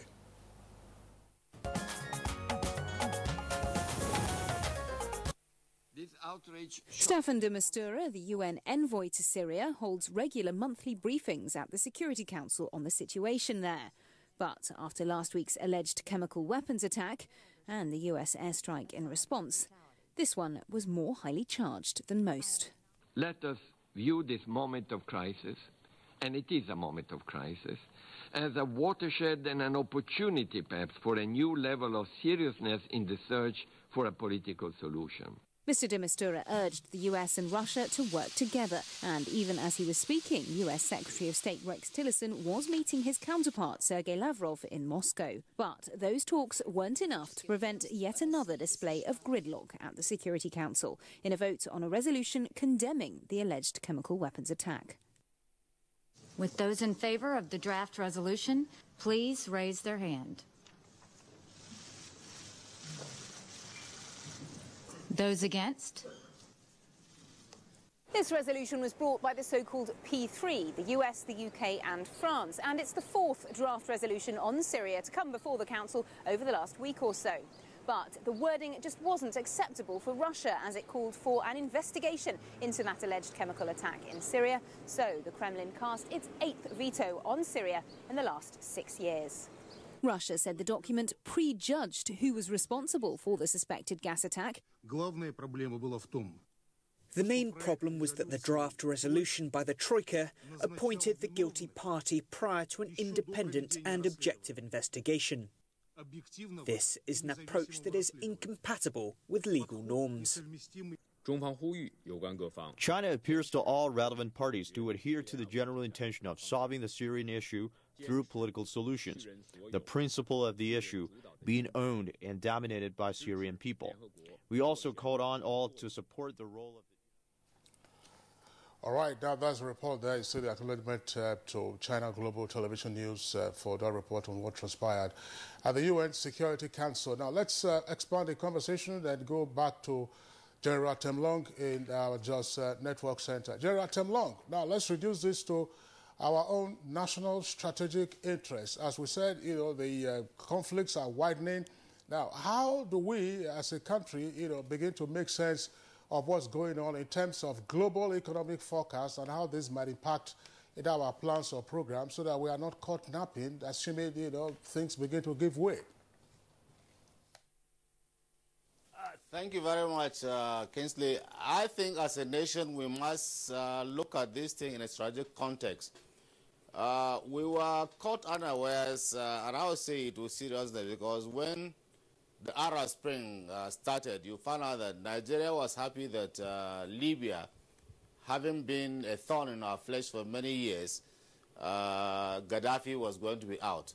Staffan de Mistura, the UN envoy to Syria, holds regular monthly briefings at the Security Council on the situation there. But after last week's alleged chemical weapons attack and the US airstrike in response, this one was more highly charged than most. Let us view this moment of crisis, and it is a moment of crisis, as a watershed and an opportunity perhaps for a new level of seriousness in the search for a political solution. Mr. de Mistura urged the US and Russia to work together, and even as he was speaking, US Secretary of State Rex Tillerson was meeting his counterpart Sergei Lavrov in Moscow. But those talks weren't enough to prevent yet another display of gridlock at the Security Council in a vote on a resolution condemning the alleged chemical weapons attack. With those in favor of the draft resolution, please raise their hand. Those against? This resolution was brought by the so-called P3, the US, the UK and France, and it's the fourth draft resolution on Syria to come before the Council over the last week or so. But the wording just wasn't acceptable for Russia, as it called for an investigation into that alleged chemical attack in Syria. So the Kremlin cast its 8th veto on Syria in the last 6 years. Russia said the document prejudged who was responsible for the suspected gas attack. The main problem was that the draft resolution by the Troika appointed the guilty party prior to an independent and objective investigation. This is an approach that is incompatible with legal norms. China appears to all relevant parties to adhere to the general intention of solving the Syrian issue through political solutions, the principle of the issue being owned and dominated by Syrian people. We also called on all to support the role of All right, now that's a report there. You see the acknowledgement to China Global Television News for that report on what transpired at the UN Security Council. Now let's expand the conversation and go back to General Temlong in our Jos Network Center. General Temlong, now let's reduce this to our own national strategic interests. As we said, the conflicts are widening. Now, how do we as a country, begin to make sense of what's going on in terms of global economic forecast and how this might impact our plans or programs so that we are not caught napping, assuming, things begin to give way? Thank you very much, Kingsley. I think as a nation we must look at this thing in a strategic context. We were caught unawares, and I would say it was seriously, because when the Arab Spring started, you found out that Nigeria was happy that Libya, having been a thorn in our flesh for many years, Gaddafi was going to be out.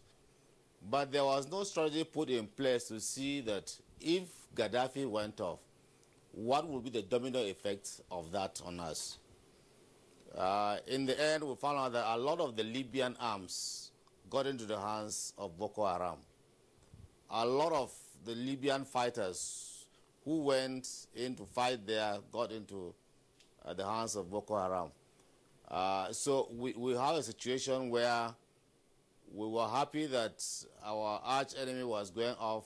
But there was no strategy put in place to see that if Gaddafi went off, what would be the domino effect of that on us? In the end, we found out that a lot of the Libyan arms got into the hands of Boko Haram. A lot of the Libyan fighters who went in to fight there got into the hands of Boko Haram. So we have a situation where we were happy that our arch enemy was going off,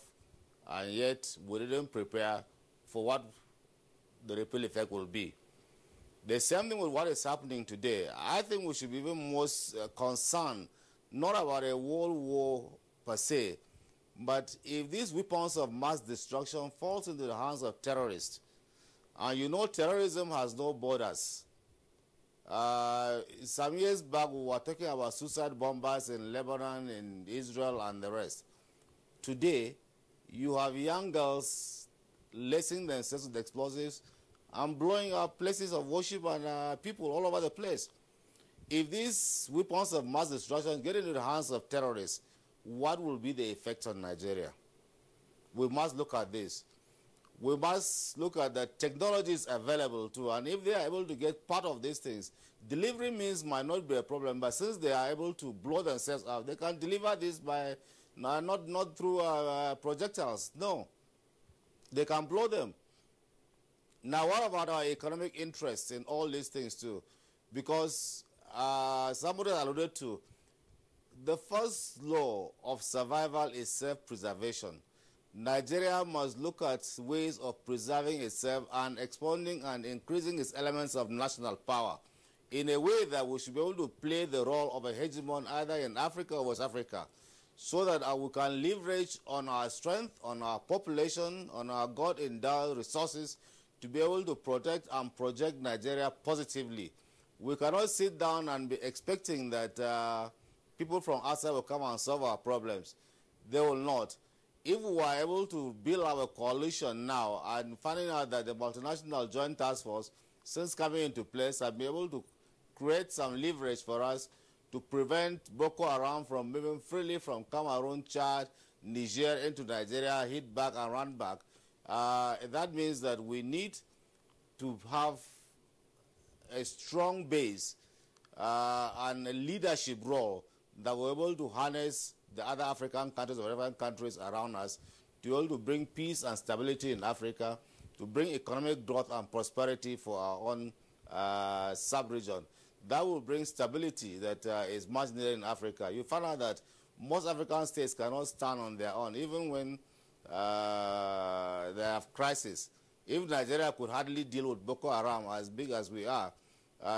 and yet we didn't prepare for what the ripple effect will be. The same thing with what is happening today. I think we should be even most concerned, not about a world war per se, but if these weapons of mass destruction falls into the hands of terrorists, and terrorism has no borders. Some years back we were talking about suicide bombers in Lebanon, in Israel and the rest. Today, you have young girls lacing themselves with explosives and blowing up places of worship and people all over the place. If these weapons of mass destruction get into the hands of terrorists, what will be the effect on Nigeria? We must look at this. We must look at the technologies available too, and if they are able to get part of these things, delivery means might not be a problem, but since they are able to blow themselves up, they can deliver this by not through projectiles. No, they can blow them. Now, what about our economic interests in all these things too? Because somebody alluded to, the first law of survival is self-preservation. Nigeria must look at ways of preserving itself and expanding and increasing its elements of national power in a way that we should be able to play the role of a hegemon either in Africa or West Africa, so that we can leverage on our strength, on our population, on our God-endowed resources to be able to protect and project Nigeria positively. We cannot sit down and be expecting that people from outside will come and solve our problems. They will not. if we were able to build our coalition now and finding out that the multinational joint task force, since coming into place, have been able to create some leverage for us to prevent Boko Haram from moving freely from Cameroon, Chad, Niger into Nigeria, hit back and run back. That means that we need to have a strong base and a leadership role that we're able to harness the other African countries or African countries around us to be able to bring peace and stability in Africa, to bring economic growth and prosperity for our own sub-region. That will bring stability that is much needed in Africa. You find out that most African states cannot stand on their own, even when they have crisis. If Nigeria could hardly deal with Boko Haram as big as we are,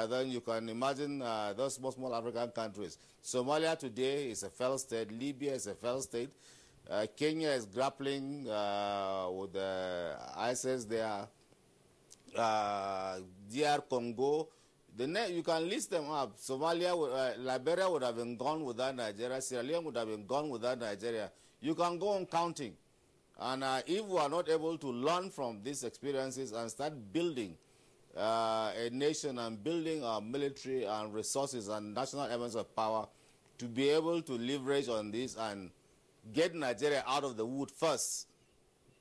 then you can imagine those small African countries. Somalia today is a failed state. Libya is a failed state. Kenya is grappling with ISIS there. DR Congo. You can list them up. Somalia, Liberia would have been gone without Nigeria. Sierra Leone would have been gone without Nigeria. You can go on counting. And if we are not able to learn from these experiences and start building a nation and building our military and resources and national elements of power to be able to leverage on this and get Nigeria out of the wood first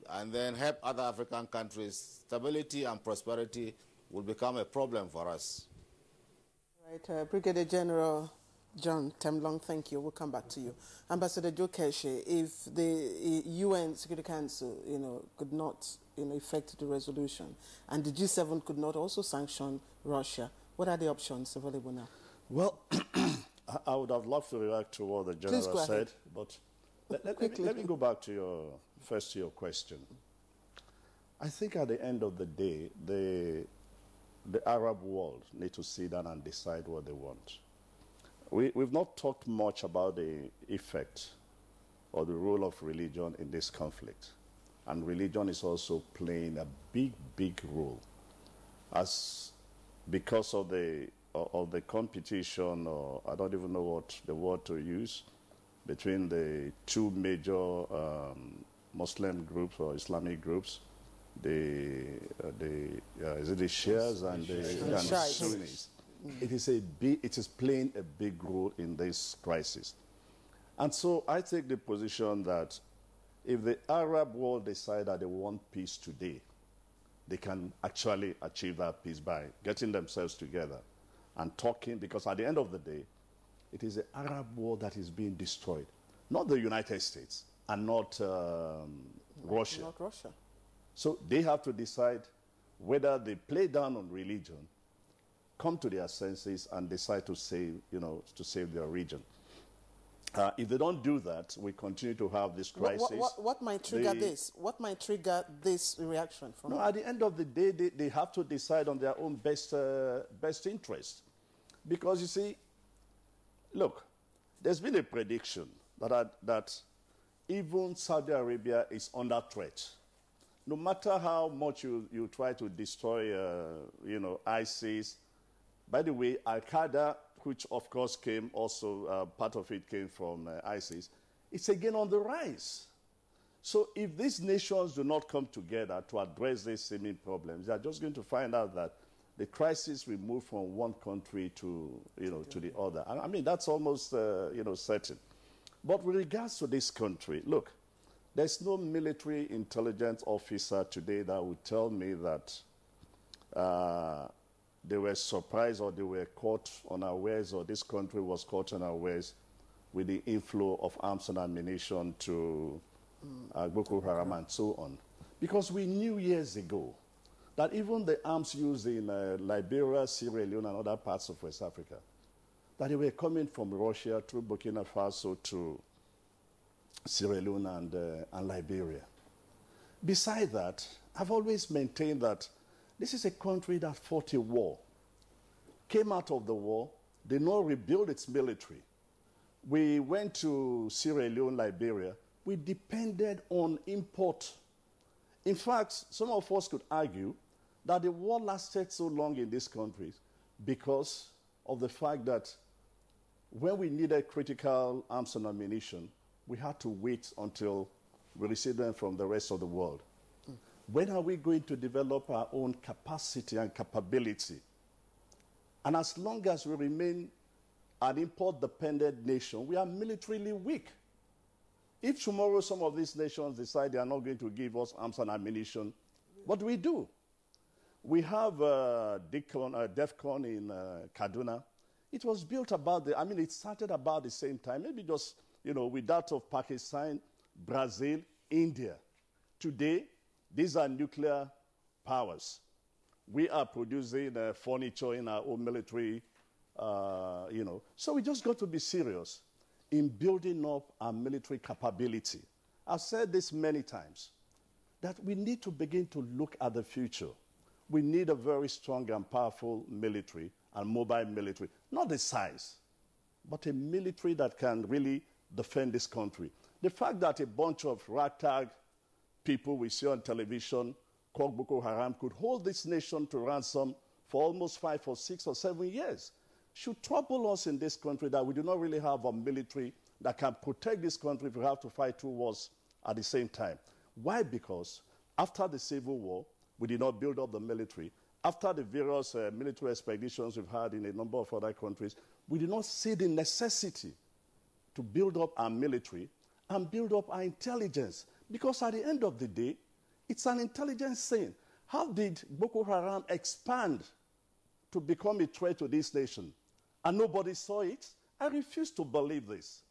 and then help other African countries, stability and prosperity will become a problem for us. Right, Brigadier General John Temlong, thank you. We'll come back to you. Ambassador Joe Keshi, if the UN Security Council, could not, effect the resolution, and the G7 could not also sanction Russia, what are the options available now? Well, I would have loved to react to what the General said, but let me go back to your question. I think at the end of the day, the Arab world need to sit down and decide what they want. We've not talked much about the effect or the role of religion in this conflict. And religion is also playing a big role. Because of the competition, or I don't even know what the word to use, between the two major Muslim groups or Islamic groups, is it the Shias and the Sunnis? It is playing a big role in this crisis. And so I take the position that if the Arab world decide that they want peace today, they can actually achieve that peace by getting themselves together and talking, because at the end of the day, it is the Arab world that is being destroyed, not the United States and not Russia. Not Russia. So they have to decide whether they play down on religion, come to their senses, and decide to save, to save their region. If they don't do that, we continue to have this crisis. What might trigger this? What might trigger this reaction from? No, at the end of the day, they have to decide on their own best interest, because you see, look, there's been a prediction that even Saudi Arabia is under threat. No matter how much you try to destroy, ISIS. By the way, Al-Qaeda, which of course came also, part of it came from ISIS, it's again on the rise. So if these nations do not come together to address these seeming problems, they are just going to find out that the crisis will move from one country to, to the other. I mean, that's almost, certain. But with regards to this country, look, there's no military intelligence officer today that would tell me that they were surprised or they were caught unawares, or this country was caught unawares with the inflow of arms and ammunition to Boko Haram and so on. Because we knew years ago that even the arms used in Liberia, Sierra Leone, and other parts of West Africa, that they were coming from Russia through Burkina Faso to Sierra Leone and Liberia. Besides that, I've always maintained that this is a country that fought a war, came out of the war, did not rebuild its military. We went to Sierra Leone, Liberia. We depended on import. In fact, some of us could argue that the war lasted so long in these countries because of the fact that when we needed critical arms and ammunition, we had to wait until we receive them from the rest of the world. When are we going to develop our own capacity and capability? And as long as we remain an import-dependent nation, we are militarily weak. If tomorrow some of these nations decide they are not going to give us arms and ammunition, what do? We have DEFCON in Kaduna. It was built about it started about the same time, maybe just, with that of Pakistan, Brazil, India. Today, these are nuclear powers. We are producing furniture in our own military, So we just got to be serious in building up our military capability. I've said this many times, that we need to begin to look at the future. We need a very strong and powerful military and mobile military. Not the size, but a military that can really defend this country. The fact that a bunch of ragtag people we see on television, called Boko Haram, could hold this nation to ransom for almost 5 or 6 or 7 years should trouble us in this country, that we do not really have a military that can protect this country if we have to fight 2 wars at the same time. Why? Because after the Civil War, we did not build up the military. After the various military expeditions we've had in a number of other countries, we did not see the necessity to build up our military and build up our intelligence. Because at the end of the day, it's an intelligence thing. How did Boko Haram expand to become a threat to this nation? And nobody saw it? I refuse to believe this.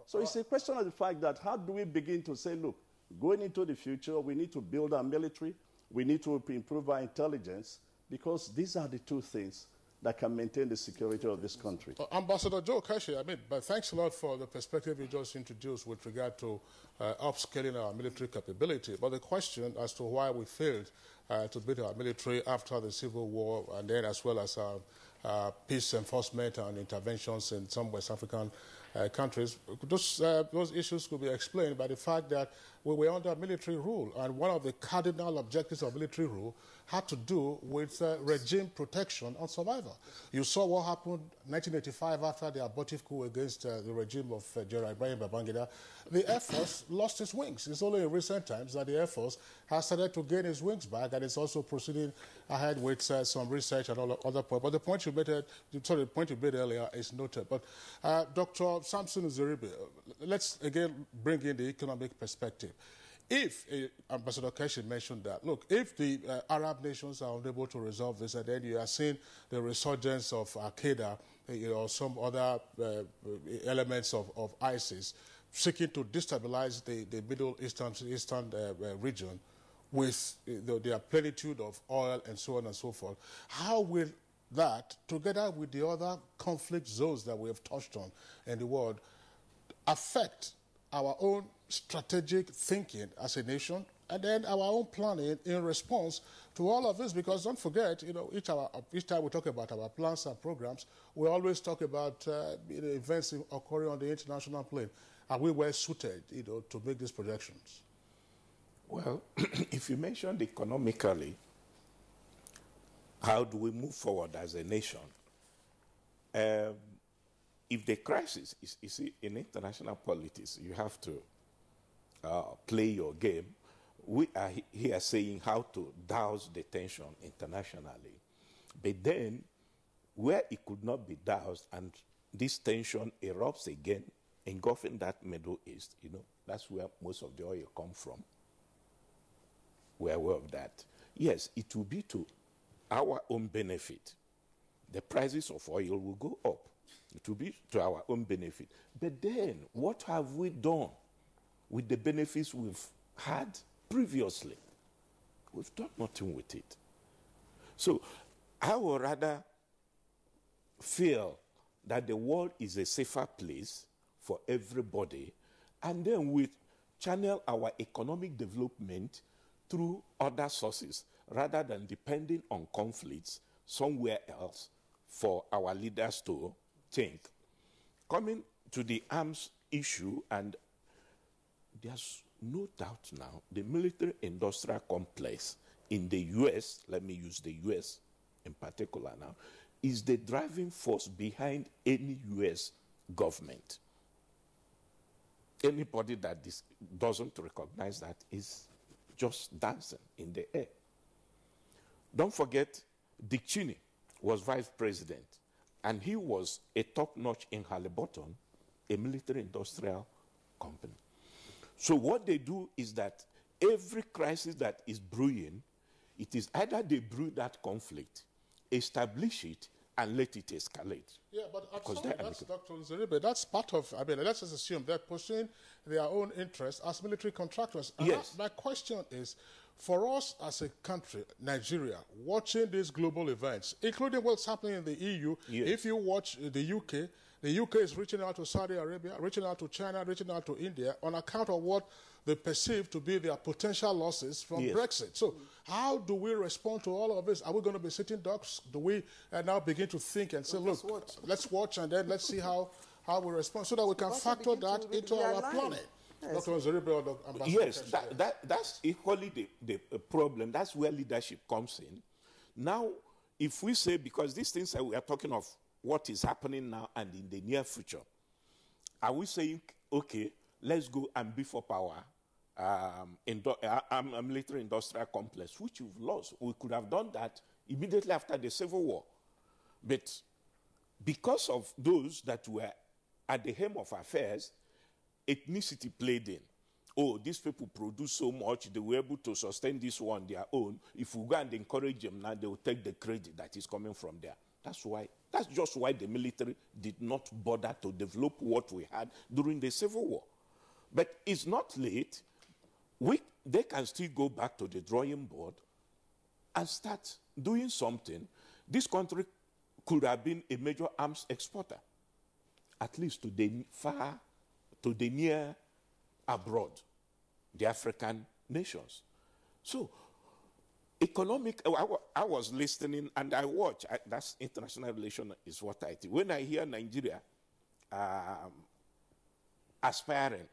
So it's a question of the fact that how do we begin to say, look, going into the future, we need to build our military, we need to improve our intelligence, because these are the 2 things that can maintain the security of this country. Ambassador Joe Kashi, but thanks a lot for the perspective you just introduced with regard to upscaling our military capability. But the question as to why we failed to build our military after the Civil War, and then as well as peace enforcement and interventions in some West African countries, those issues could be explained by the fact that we were under military rule, and one of the cardinal objectives of military rule had to do with regime protection and survival. You saw what happened in 1985 after the abortive coup against the regime of General Ibrahim Babangida. The Air Force lost its wings. It's only in recent times that the Air Force has started to gain its wings back, and it's also proceeding ahead with some research and all other points. But the point the point you made earlier is noted. But Dr. Samson Uzeribe, let's again bring in the economic perspective. If, Ambassador Keshi mentioned that, look, if the Arab nations are unable to resolve this, and then you are seeing the resurgence of Al-Qaeda, or some other elements of ISIS, seeking to destabilize the Middle Eastern region with their plenitude of oil and so on and so forth, how will that, together with the other conflict zones that we have touched on in the world, affect our own strategic thinking as a nation, and then our own planning in response to all of this? Because don't forget, each time we talk about our plans and programs, we always talk about events occurring on the international plane. Are we well suited, to make these projections? Well, if you mentioned economically, how do we move forward as a nation? If the crisis is, you see, in international politics, you have to play your game. We are here saying how to douse the tension internationally. But then, where it could not be doused and this tension erupts again, engulfing that Middle East, that's where most of the oil comes from. We're aware of that. Yes, it will be to our own benefit. The prices of oil will go up. It will be to our own benefit. But then, what have we done with the benefits we've had previously? We've done nothing with it. So, I would rather feel that the world is a safer place for everybody, and then we channel our economic development through other sources, rather than depending on conflicts somewhere else for our leaders to think. Coming to the arms issue, and there's no doubt now, the military-industrial complex in the U.S., let me use the U.S. in particular now, is the driving force behind any U.S. government. Anybody that doesn't recognize that is just dancing in the air. Don't forget, Dick Cheney was vice president, and he was a top-notch in Halliburton, a military-industrial company. So what they do is that every crisis that is brewing, it is either they brew that conflict, establish it, and let it escalate. Yeah, but that's Dr. Nzeribe, that's part of, I mean, let's just assume they're pursuing their own interests as military contractors. And yes. My question is, for us as a country, Nigeria, watching these global events, including what's happening in the EU, yes. If you watch the UK is reaching out to Saudi Arabia, reaching out to China, reaching out to India on account of what they perceive to be their potential losses from yes. Brexit. So how do we respond to all of this? Are we going to be sitting ducks? Do we now begin to think and say, look, let's watch and then let's see how we respond so that we can factor that into our planning? Yes, Dr. Nzeribe or Ambassador yes, that's equally the problem. That's where leadership comes in. Now, if we say, because these things that we are talking of, what is happening now and in the near future, are we saying, okay, let's go and beef up our military-industrial complex, which we've lost? We could have done that immediately after the Civil War. But because of those that were at the helm of affairs, ethnicity played in. Oh, these people produce so much, they were able to sustain this one on their own. If we go and encourage them now, they will take the credit that is coming from there. That's just why the military did not bother to develop what we had during the Civil War. But it's not late. They can still go back to the drawing board and start doing something. This country could have been a major arms exporter, at least to the near abroad, the African nations. So, I was listening and I watch. That's international relations is what I think. When I hear Nigeria aspiring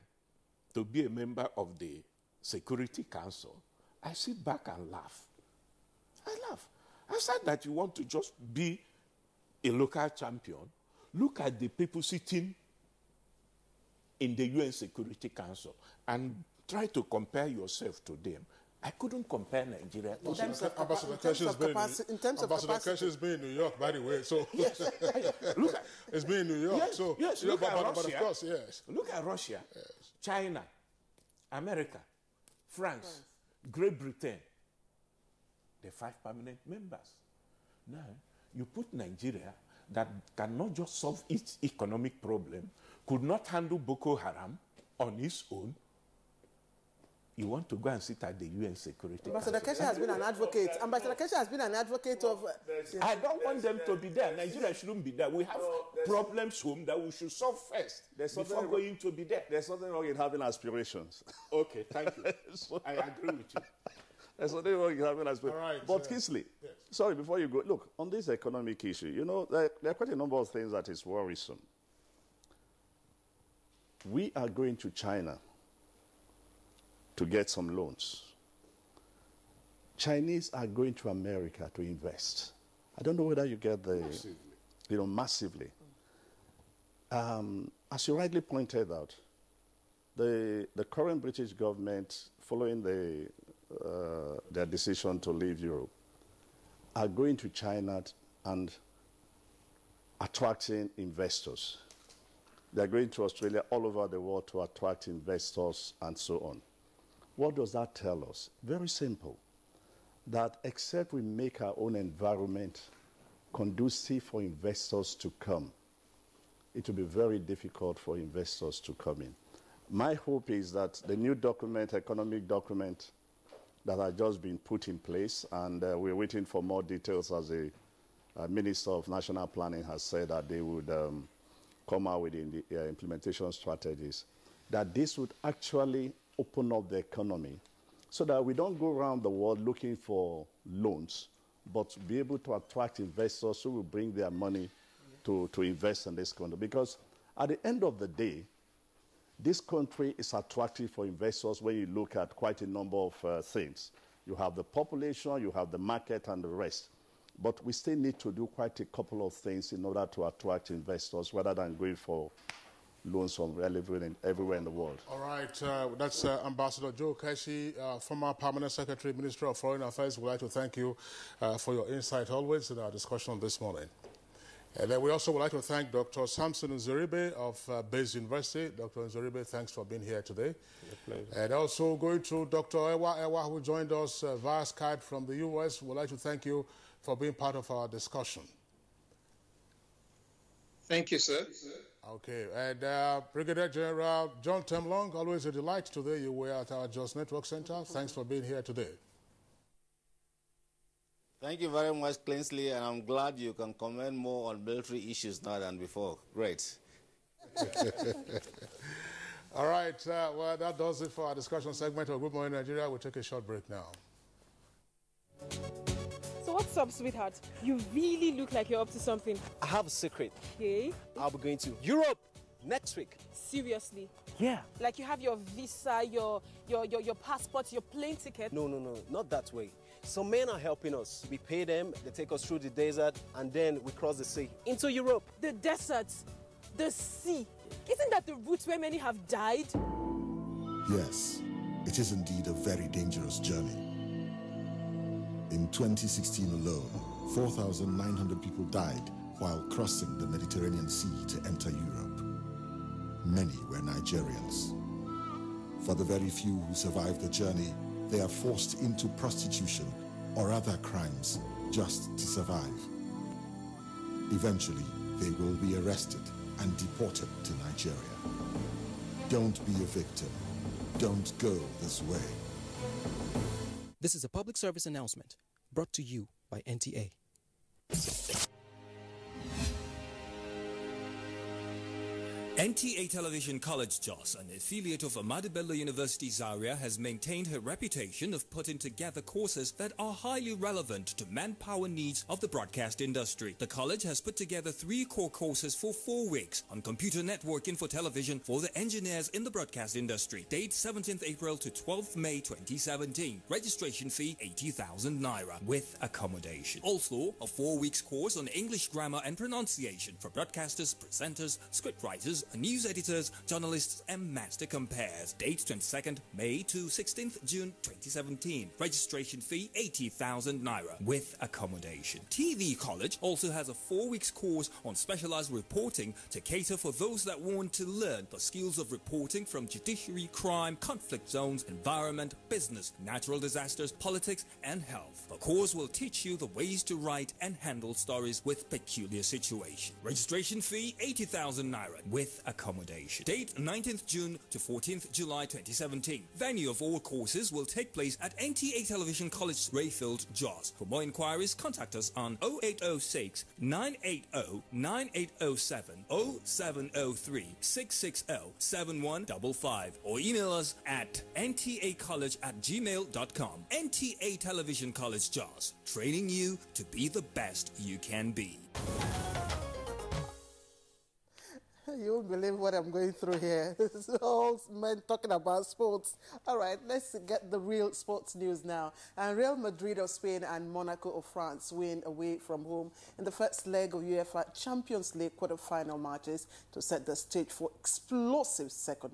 to be a member of the Security Council, I sit back and laugh. I laugh. I said that you want to just be a local champion. Look at the people sitting in the UN Security Council and try to compare yourself to them. I couldn't compare Nigeria. Ambassador Keshi has been in New York, by the way. So yes. Look at, it's been in New York. Yes, so yes. Look at Russia. But of course, yes. Look at Russia, yes. China, America, France, Great Britain. The 5 permanent members. Now, you put Nigeria that cannot just solve its economic problem, could not handle Boko Haram on its own. You want to go and sit at the UN Security Council. Ambassador Keshi has been an advocate. Ambassador Keshi has been an advocate of... I don't want them to be there. Nigeria shouldn't be there. We have problems home that we should solve first before going to be there. There's something wrong in having aspirations. Okay, thank you. I agree with you. There's something wrong in having aspirations. Right, but Kingsley, yes. Sorry, before you go, look, on this economic issue, you know, there are quite a number of things that is worrisome. We are going to China to get some loans. Chinese are going to America to invest. I don't know whether you get the... Massively. You know, massively. As you rightly pointed out, the current British government, following their decision to leave Europe, are going to China and attracting investors. They're going to Australia, all over the world to attract investors and so on. What does that tell us? Very simple. That except we make our own environment conducive for investors to come, it will be very difficult for investors to come in. My hope is that the new document, economic document, that has just been put in place, and we're waiting for more details as the Minister of National Planning has said that they would come out with the implementation strategies, that this would actually open up the economy so that we don't go around the world looking for loans, but be able to attract investors who will bring their money to invest in this country. Because at the end of the day, this country is attractive for investors when you look at quite a number of things. You have the population, you have the market, and the rest. But we still need to do quite a couple of things in order to attract investors rather than going for loans from everywhere in the world. All right, that's Ambassador Joe Keshi, former Permanent Secretary, Minister of Foreign Affairs. We'd like to thank you for your insight always in our discussion this morning. And then we also would like to thank Dr. Samson Nzeribe of Bayes University. Dr. Nzeribe, thanks for being here today. And also going to Dr. Ewa, who joined us via Skype from the U.S. We'd like to thank you for being part of our discussion. Thank you, sir. Okay, and Brigadier General John Temlong, always a delight today. You were at our Jos Network Center. Thanks for being here today. Thank you very much, Kingsley, and I'm glad you can comment more on military issues now than before. Great. All right, well, that does it for our discussion segment of Good Morning Nigeria. We'll take a short break now. So what's up, sweetheart? You really look like you're up to something. I have a secret. Okay. I'll be going to Europe next week. Seriously? Yeah. Like you have your visa, your passport, your plane ticket? No, not that way. Some men are helping us. We pay them, they take us through the desert, and then we cross the sea into Europe. The desert, the sea. Isn't that the route where many have died? Yes, it is indeed a very dangerous journey. In 2016 alone, 4,900 people died while crossing the Mediterranean Sea to enter Europe. Many were Nigerians. For the very few who survived the journey, they are forced into prostitution or other crimes just to survive. Eventually, they will be arrested and deported to Nigeria. Don't be a victim. Don't go this way. This is a public service announcement brought to you by NTA. NTA Television College Jos, an affiliate of Ahmadu Bello University Zaria, has maintained her reputation of putting together courses that are highly relevant to manpower needs of the broadcast industry. The college has put together 3 core courses for 4 weeks on computer networking for television for the engineers in the broadcast industry. Date 17th April to 12th May 2017. Registration fee 80,000 naira with accommodation. Also, a 4 weeks course on English grammar and pronunciation for broadcasters, presenters, scriptwriters, news editors, journalists, and master compares. Date 22nd May to 16th June 2017. Registration fee 80,000 naira with accommodation. TV College also has a 4 weeks course on specialized reporting to cater for those that want to learn the skills of reporting from judiciary, crime, conflict zones, environment, business, natural disasters, politics, and health. The course will teach you the ways to write and handle stories with peculiar situations. Registration fee 80,000 naira with accommodation. Date 19th June to 14th July 2017. Venue of all courses will take place at NTA Television College, Rayfield, Jos. For more inquiries, contact us on 0806 980 9807 0703 660 7155 or email us at ntacollege@gmail.com. NTA Television College, Jos, training you to be the best you can be. You won't believe what I'm going through here. It's all men talking about sports. All right, let's get the real sports news now. And Real Madrid of Spain and Monaco of France win away from home in the first leg of UEFA Champions League quarter-final matches to set the stage for explosive second